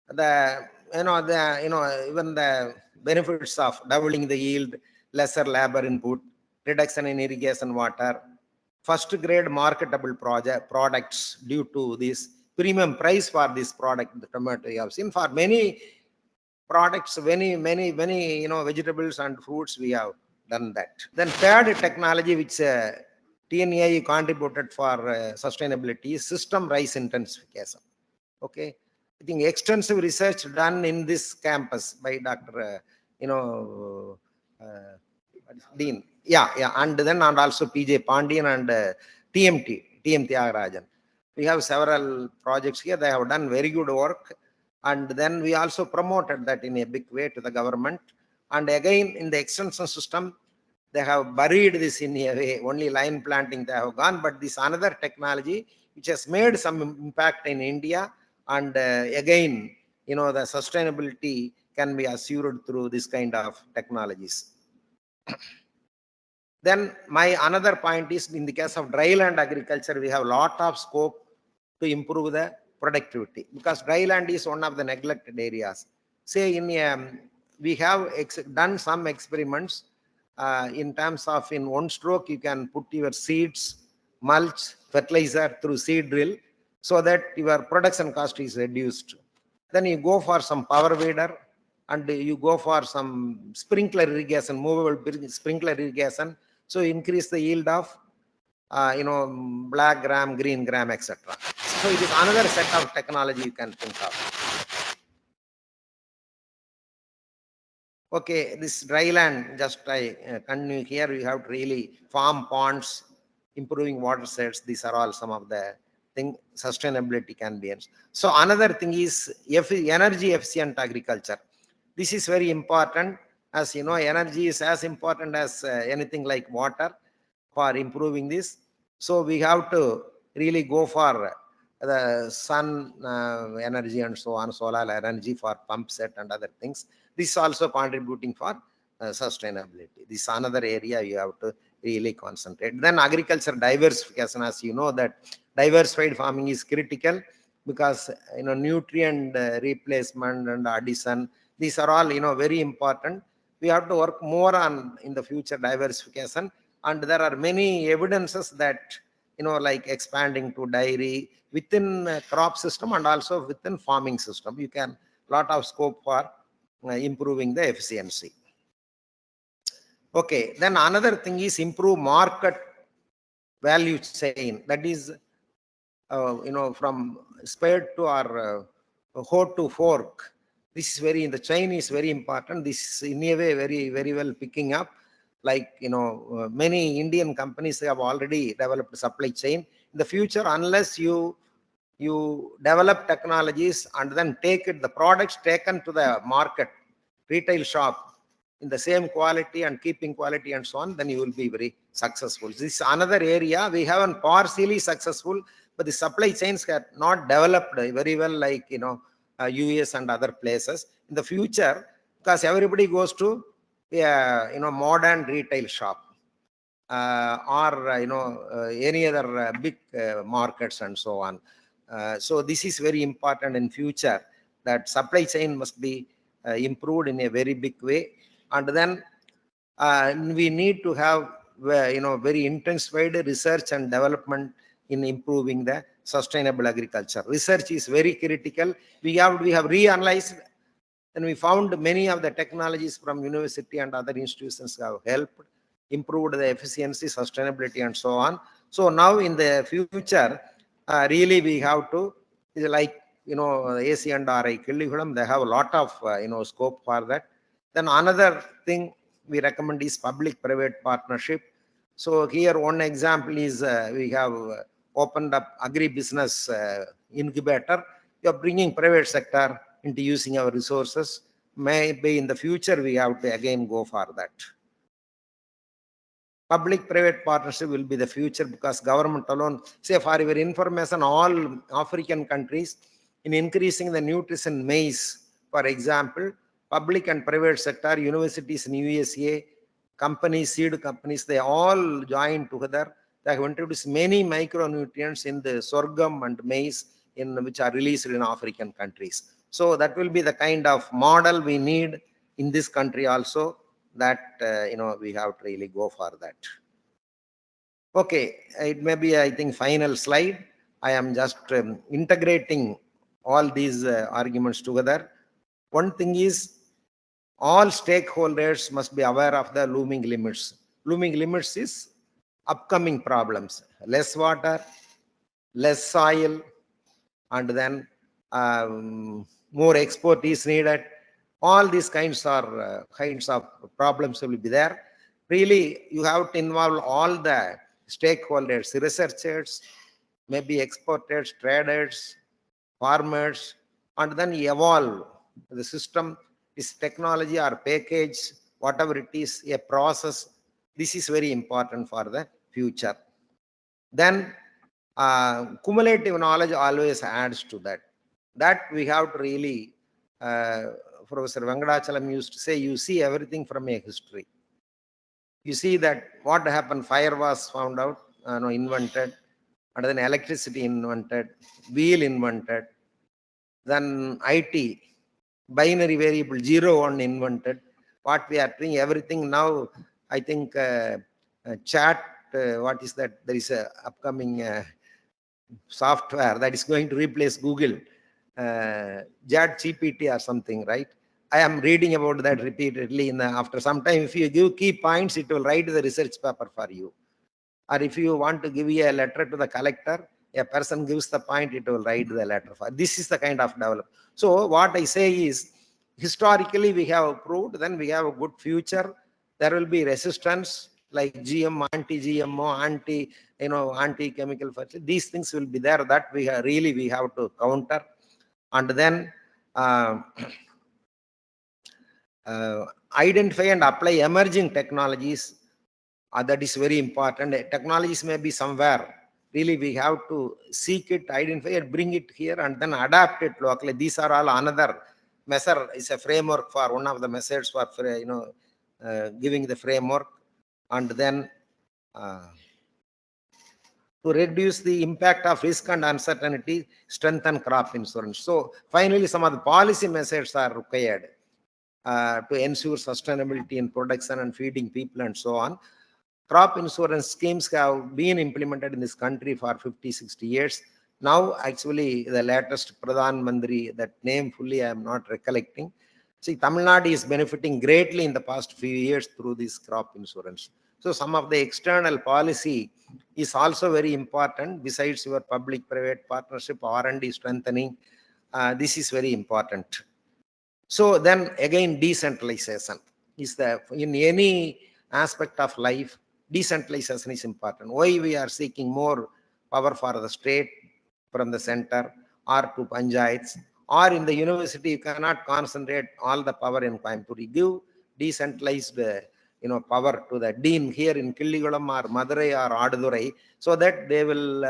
the even the benefits of doubling the yield, lesser labor input, reduction in irrigation water, first grade marketable products due to this premium price for this product, the tomato you have seen. For many products, many vegetables and fruits, we have done that. Then third technology which TNAE contributed for sustainability is system rice intensification. Okay, I think extensive research done in this campus by Dr. Dean. Yeah, and also PJ Pandian and TM Thiagarajan. We have several projects here. They have done very good work. And then we also promoted that in a big way to the government. And again, in the extension system, they have buried this in a way. Only line planting they have gone. But this another technology which has made some impact in India. And again, the sustainability can be assured through this kind of technologies. Then my another point is, in the case of dry land agriculture, we have a lot of scope to improve the productivity, because dry land is one of the neglected areas. Say we have done some experiments in terms of in one stroke you can put your seeds, mulch, fertilizer through seed drill, so that your production cost is reduced. Then you go for some power weeder and you go for some sprinkler irrigation, movable sprinkler irrigation, so increase the yield of black gram, green gram, etc. So it is another set of technology you can think of. Okay, this dry land, just I continue here. You have to really farm ponds, improving watersheds. These are all some of the things sustainability can be. So another thing is energy efficient agriculture. This is very important. As you know, energy is as important as anything like water for improving this. So we have to really go for the sun energy and so on, solar energy for pump set and other things. This is also contributing for sustainability. This is another area you have to really concentrate. Then agriculture diversification, as you know, that diversified farming is critical, because nutrient replacement and addition, these are all very important. We have to work more on in the future diversification, and there are many evidences that like expanding to dairy within crop system and also within farming system, you can lot of scope for improving the efficiency. Okay, then another thing is improve market value chain. That is from spade to our hoe to fork. This is in the chain is very important. This is in a way very well picking up. Like many Indian companies have already developed a supply chain. In the future, unless you develop technologies and then the products taken to the market, retail shop in the same quality and keeping quality and so on, then you will be very successful. This is another area we haven't partially successful, but the supply chains have not developed very well like US and other places. In the future, because everybody goes to modern retail shop or any other big markets and so on. So this is very important in future, that supply chain must be improved in a very big way. And then we need to have very intensified research and development in improving the sustainable agriculture. Research is very critical. We have reanalyzed, and we found many of the technologies from university and other institutions have helped, improved the efficiency, sustainability, and so on. So now in the future, really we have to, like, AC and RI Killihulam, they have a lot of, scope for that. Then another thing we recommend is public-private partnership. So here one example is we have opened up agri-business incubator. We are bringing private sector into using our resources. Maybe in the future we have to again go for that. Public-private partnership will be the future, because government alone, say for your information, all African countries, in increasing the nutrition maize, for example, public and private sector, universities in USA, companies, seed companies, they all join together. They have introduced many micronutrients in the sorghum and maize which are released in African countries. So that will be the kind of model we need in this country also, that we have to really go for that. Okay, it may be, I think, final slide. I am just integrating all these arguments together. One thing is, all stakeholders must be aware of the looming limits. Looming limits is upcoming problems: less water, less soil, and then more export is needed. All these kinds of problems will be there. Really, you have to involve all the stakeholders, researchers, maybe exporters, traders, farmers, and then evolve the system. Is technology or package, whatever it is, a process. This is very important for the future. Then cumulative knowledge always adds to that. That we have to really, Professor Vengadachalam used to say, you see everything from a history. You see that what happened, fire was found out, invented, and then electricity invented, wheel invented, then IT, binary variable 0 1 invented. What we are doing, everything now, I think chat, what is that? There is a upcoming software that is going to replace Google, Chat GPT or something, right? I am reading about that repeatedly. After some time, if you give key points, it will write the research paper for you. Or if you want to give a letter to the collector, a person gives the point, it will write the letter for. This is the kind of development. So what I say is, historically we have proved, then we have a good future. There will be resistance like GM, anti-GMO, anti-chemical fertilizer. These things will be there, that we have to counter. And then identify and apply emerging technologies. That is very important. Technologies may be somewhere. Really, we have to seek it, identify it, bring it here, and then adapt it locally. These are all another measure. Is a framework for one of the methods for giving the framework. And then to reduce the impact of risk and uncertainty, strengthen crop insurance. So finally, some of the policy measures are required to ensure sustainability in production and feeding people and so on. Crop insurance schemes have been implemented in this country for 50-60 years. Now, actually, the latest Pradhan Mandri, that name fully I am not recollecting. See, Tamil Nadu is benefiting greatly in the past few years through this crop insurance. So some of the external policy is also very important. Besides your public-private partnership, R&D strengthening, this is very important. So then again, decentralization is in any aspect of life, decentralization is important. Why we are seeking more power for the state from the center or to panchayats, or in the university you cannot concentrate all the power in Coimbatore. You give decentralized power to the dean here in Killigalam or Madurai or Adurai, so that they will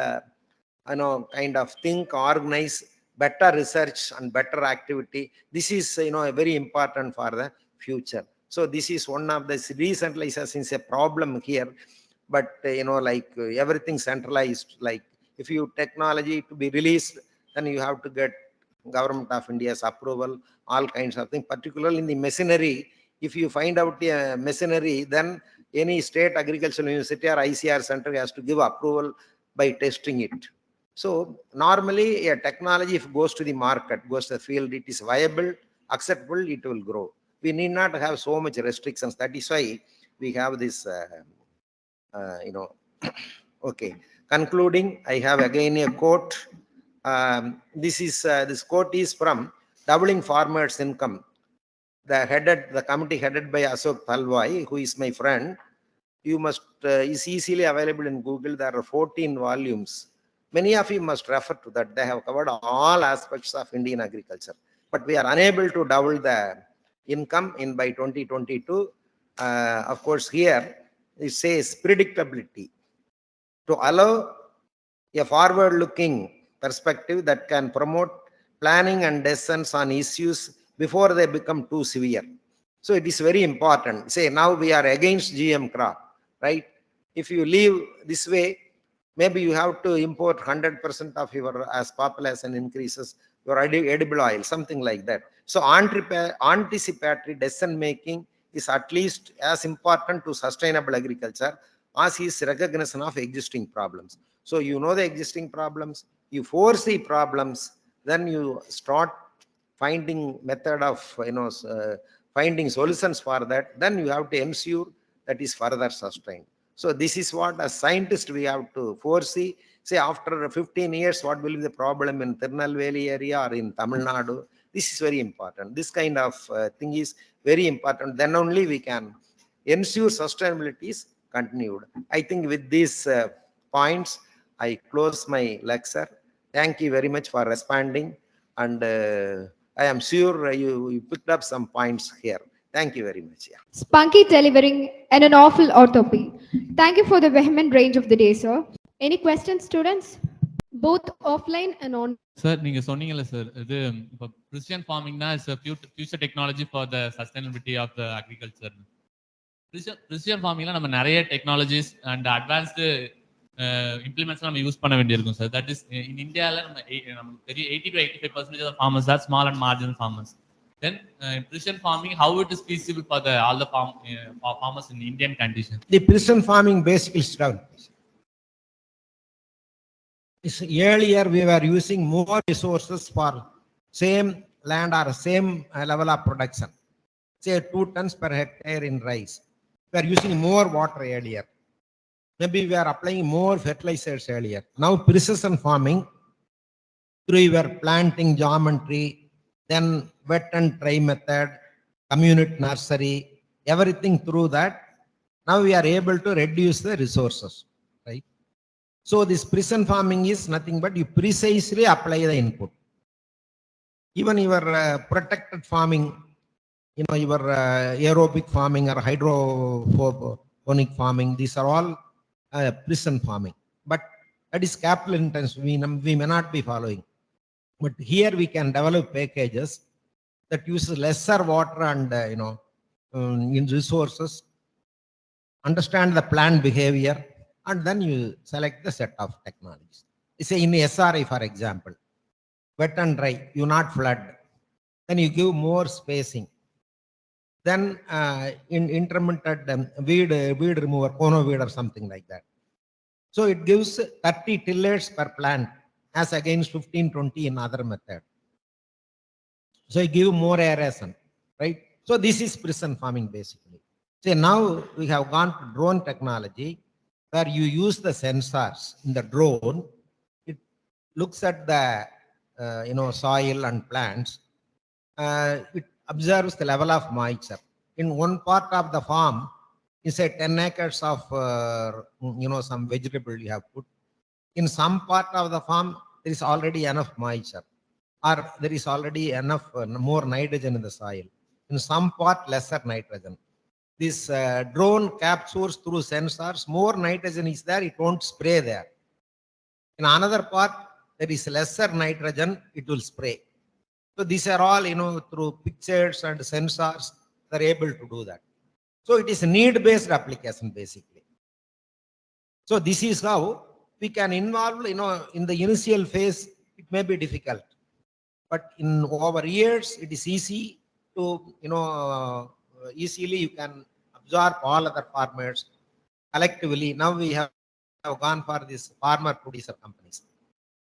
kind of think, organize better research and better activity. This is very important for the future. So this is one of the decentralization is a problem here, but like everything centralized, like if you technology to be released, then you have to get government of India's approval, all kinds of things, particularly in the machinery. If you find out a machinery, then any state agricultural university or ICR center has to give approval by testing it. So normally a technology, if it goes to the market, goes to the field, it is viable, acceptable, it will grow. We need not have so much restrictions. That is why we have this, you know, okay. Concluding, I have again a quote. This quote is from Doubling Farmers' Income. The committee headed by Ashok Talwai, who is my friend. You must is easily available in Google. There are 14 volumes. Many of you must refer to that. They have covered all aspects of Indian agriculture. But we are unable to double the income in by 2022. Of course, here it says predictability to allow a forward-looking perspective that can promote planning and decisions on issues before they become too severe. So it is very important. Say now we are against GM crop, right? If you leave this way, maybe you have to import 100% of your, as population increases, your edible oil, something like that. So anticipatory decision making is at least as important to sustainable agriculture as is recognition of existing problems. So you know the existing problems, you foresee problems, then you start finding method of finding solutions for that. Then you have to ensure that is further sustained. So this is what as scientists we have to foresee. Say after 15 years, what will be the problem in Tirunelveli area or in Tamil Nadu? This is very important. This kind of thing is very important. Then only we can ensure sustainability is continued. I think with these points, I close my lecture. Thank you very much for responding. And I am sure you picked up some points here. Thank you very much. Yeah. Spunky delivering and an awful orthopy. Thank you for the vehement range of the day, sir. Any questions, students? Both offline and on. Sir நீங்க சொன்னீங்கல்ல sir இது இப்போ precision farmingனா is future technology for the sustainability of the agriculture. precision farmingல நம்ம நிறைய technologies and advanced implements நம்ம use பண்ண வேண்டியிருக்கும் சார். தட் இஸ் இன் இந்தியாவில் நமக்கு தெரியும் 80 to 85% of farmers are small and marginal farmers. Then precision farming, how it is feasible for all the farmers in Indian conditions? The precision farming basically is down. Earlier we were using more resources for same land or same level of production. Say 2 tons per hectare in rice. We are using more water earlier. Maybe we are applying more fertilizers earlier. Now precision farming, through your planting geometry, then wet and dry method, community nursery, everything through that, now we are able to reduce the resources, right? So this precision farming is nothing but you precisely apply the input. Even your protected farming, your aerobic farming or hydroponic farming, these are all precision farming. But that is capital intensive. We may not be following. But here we can develop packages that uses lesser water and in resources, understand the plant behavior, and then you select the set of technologies. Say in SRI, for example, wet and dry, you not flood. Then you give more spacing. Then in intermittent weed remover, cono weed or something like that. So it gives 30 tillers per plant as against 15-20 in other method. So you give more aeration, right? So this is precision farming basically. So now we have gone to drone technology where you use the sensors in the drone. It looks at the soil and plants. It observes the level of moisture. In one part of the farm, you say 10 acres of some vegetable you have put. In some part of the farm, there is already enough moisture, or there is already enough more nitrogen in the soil. In some part, lesser nitrogen. This drone captures through sensors, more nitrogen is there, it won't spray there. In another part, there is lesser nitrogen, it will spray. So these are all, through pictures and sensors, they're able to do that. So it is a need-based application, basically. So this is how we can involve, in the initial phase, it may be difficult. But in over years, it is easy to, easily you can absorb all other farmers collectively. Now we have gone for this farmer producer companies.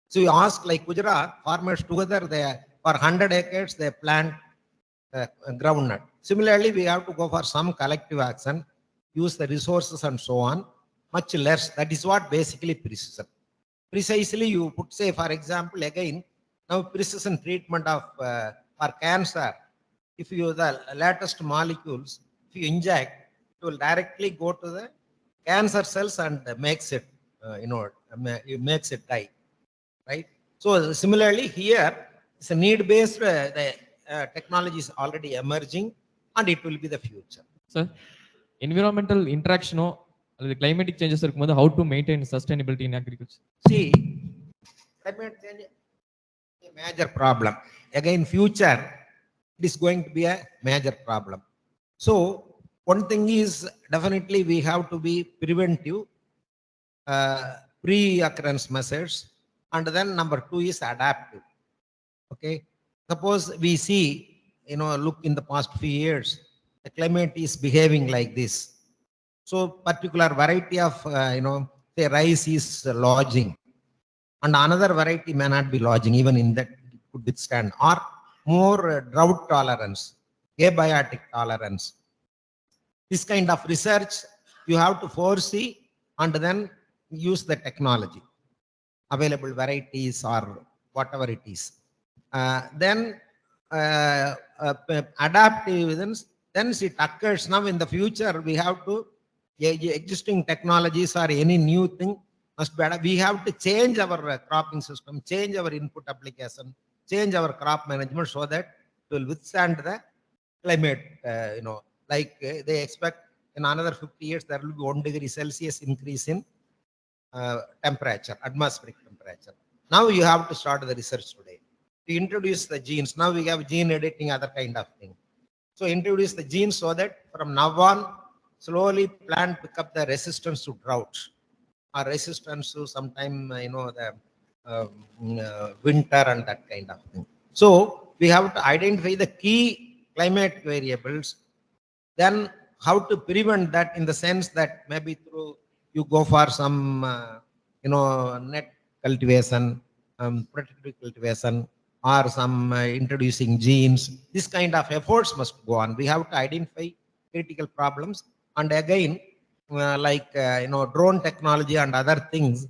So you ask like Gujarat, farmers together, for 100 acres, they plant groundnut. Similarly, we have to go for some collective action, use the resources and so on, much less. That is what basically precision. Precisely, you put, say, for example, again, now precision treatment of for cancer. If you the latest molecules, if you inject, it will directly go to the cancer cells and makes it, it makes it die, right? So similarly here, it's a need-based. The technology is already emerging, and it will be the future. Sir, environmental interaction அல்லது climatic changes இருக்கும்போது how to maintain sustainability in agriculture? See, climate change is a major problem. Again, future, it is going to be a major problem. So one thing is definitely we have to be preventive, pre-occurrence measures, and then number two is adaptive. Okay, suppose we see, look in the past few years, the climate is behaving like this. So particular variety of, say rice is lodging, and another variety may not be lodging, even in that it could withstand, or more drought tolerance, abiotic tolerance. This kind of research you have to foresee and then use the technology, available varieties or whatever it is. Then adaptive, then it occurs now in the future. We have to, existing technologies or any new thing must be, we have to change our cropping system, change our input application, change our crop management so that it will withstand the climate. Like they expect in another 50 years, there will be 1 degree Celsius increase in temperature, atmospheric temperature. Now you have to start the research today. To introduce the genes, now we have gene editing, other kind of thing. So introduce the genes so that from now on, slowly plant pick up the resistance to drought, or resistance to sometime, the winter and that kind of thing. So we have to identify the key climate variables, then how to prevent that, in the sense that maybe through you go for some, net cultivation, protective cultivation, or some introducing genes. This kind of efforts must go on. We have to identify critical problems, and again, drone technology and other things,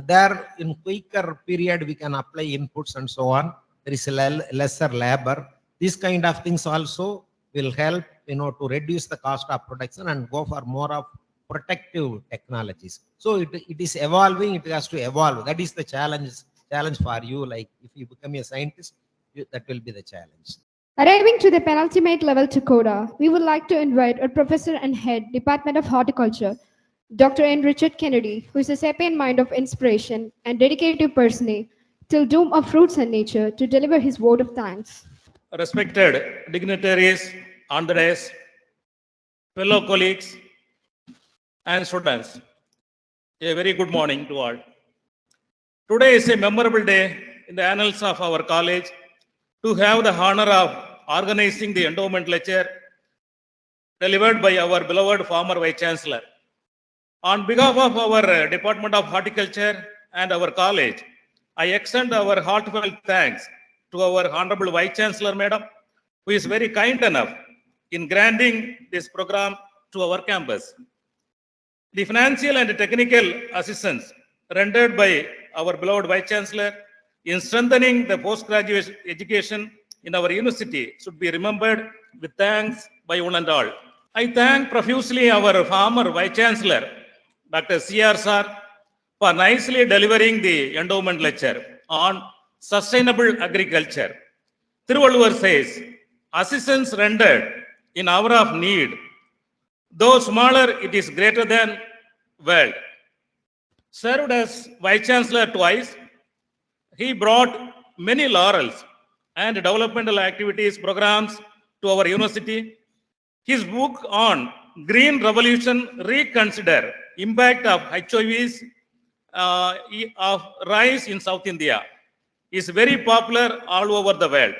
there in quicker period we can apply inputs and so on. There is a lesser labor. These kind of things also will help, to reduce the cost of production and go for more of protective technologies. So it is evolving. It has to evolve. That is the challenge for you. Like if you become a scientist, that will be the challenge. Arriving to the penultimate level to CODA, we would like to invite a professor and head, Department of Horticulture, Dr. N. Richard Kennedy, who is a sapient mind of inspiration and dedicated personage till doom of fruits and nature, to deliver his vote of thanks. Respected dignitaries on the desk, fellow colleagues and students, a very good morning to all. Today is a memorable day in the annals of our college to have the honor of organizing the endowment lecture delivered by our beloved former Vice Chancellor. On behalf of our Department of Horticulture and our college, I extend our heartfelt thanks to our Honorable Vice Chancellor Madam, who is very kind enough in granting this program to our campus. The financial and technical assistance rendered by our beloved Vice Chancellor in strengthening the postgraduate education in our university should be remembered with thanks by one and all. I thank profusely our former Vice Chancellor, Dr. C.R. Sir, for nicely delivering the endowment lecture on sustainable agriculture. Thiruvalluvar says, assistance rendered in hour of need, though smaller, it is greater than world. Served as Vice Chancellor twice, he brought many laurels and developmental activities programs to our university. His book on Green Revolution Reconsider Impact of HOVs of Rice in South India is very popular all over the world.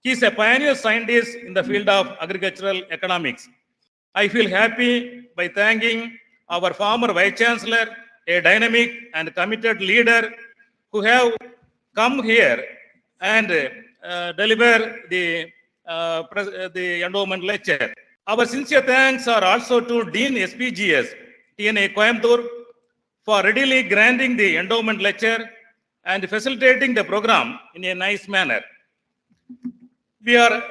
He is a pioneer scientist in the field of agricultural economics. I feel happy by thanking our former Vice Chancellor, a dynamic and committed leader who have come here and deliver the endowment lecture. Our sincere thanks are also to Dean SPGS, TNA Coimbatore, for readily granting the endowment lecture and facilitating the program in a nice manner. We are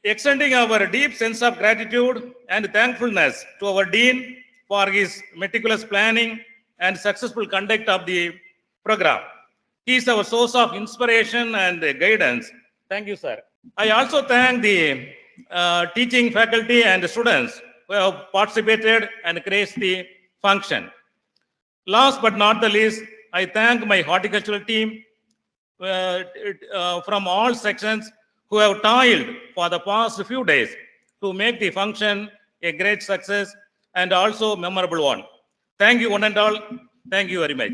extending our deep sense of gratitude and thankfulness to our Dean for his meticulous planning and successful conduct of the program. He is our source of inspiration and guidance. Thank you, sir. I also thank the teaching faculty and students who have participated and graced the function. Last but not the least, I thank my horticultural team from all sections who have toiled for the past few days to make the function a great success and also memorable one. Thank you, one and all. Thank you very much.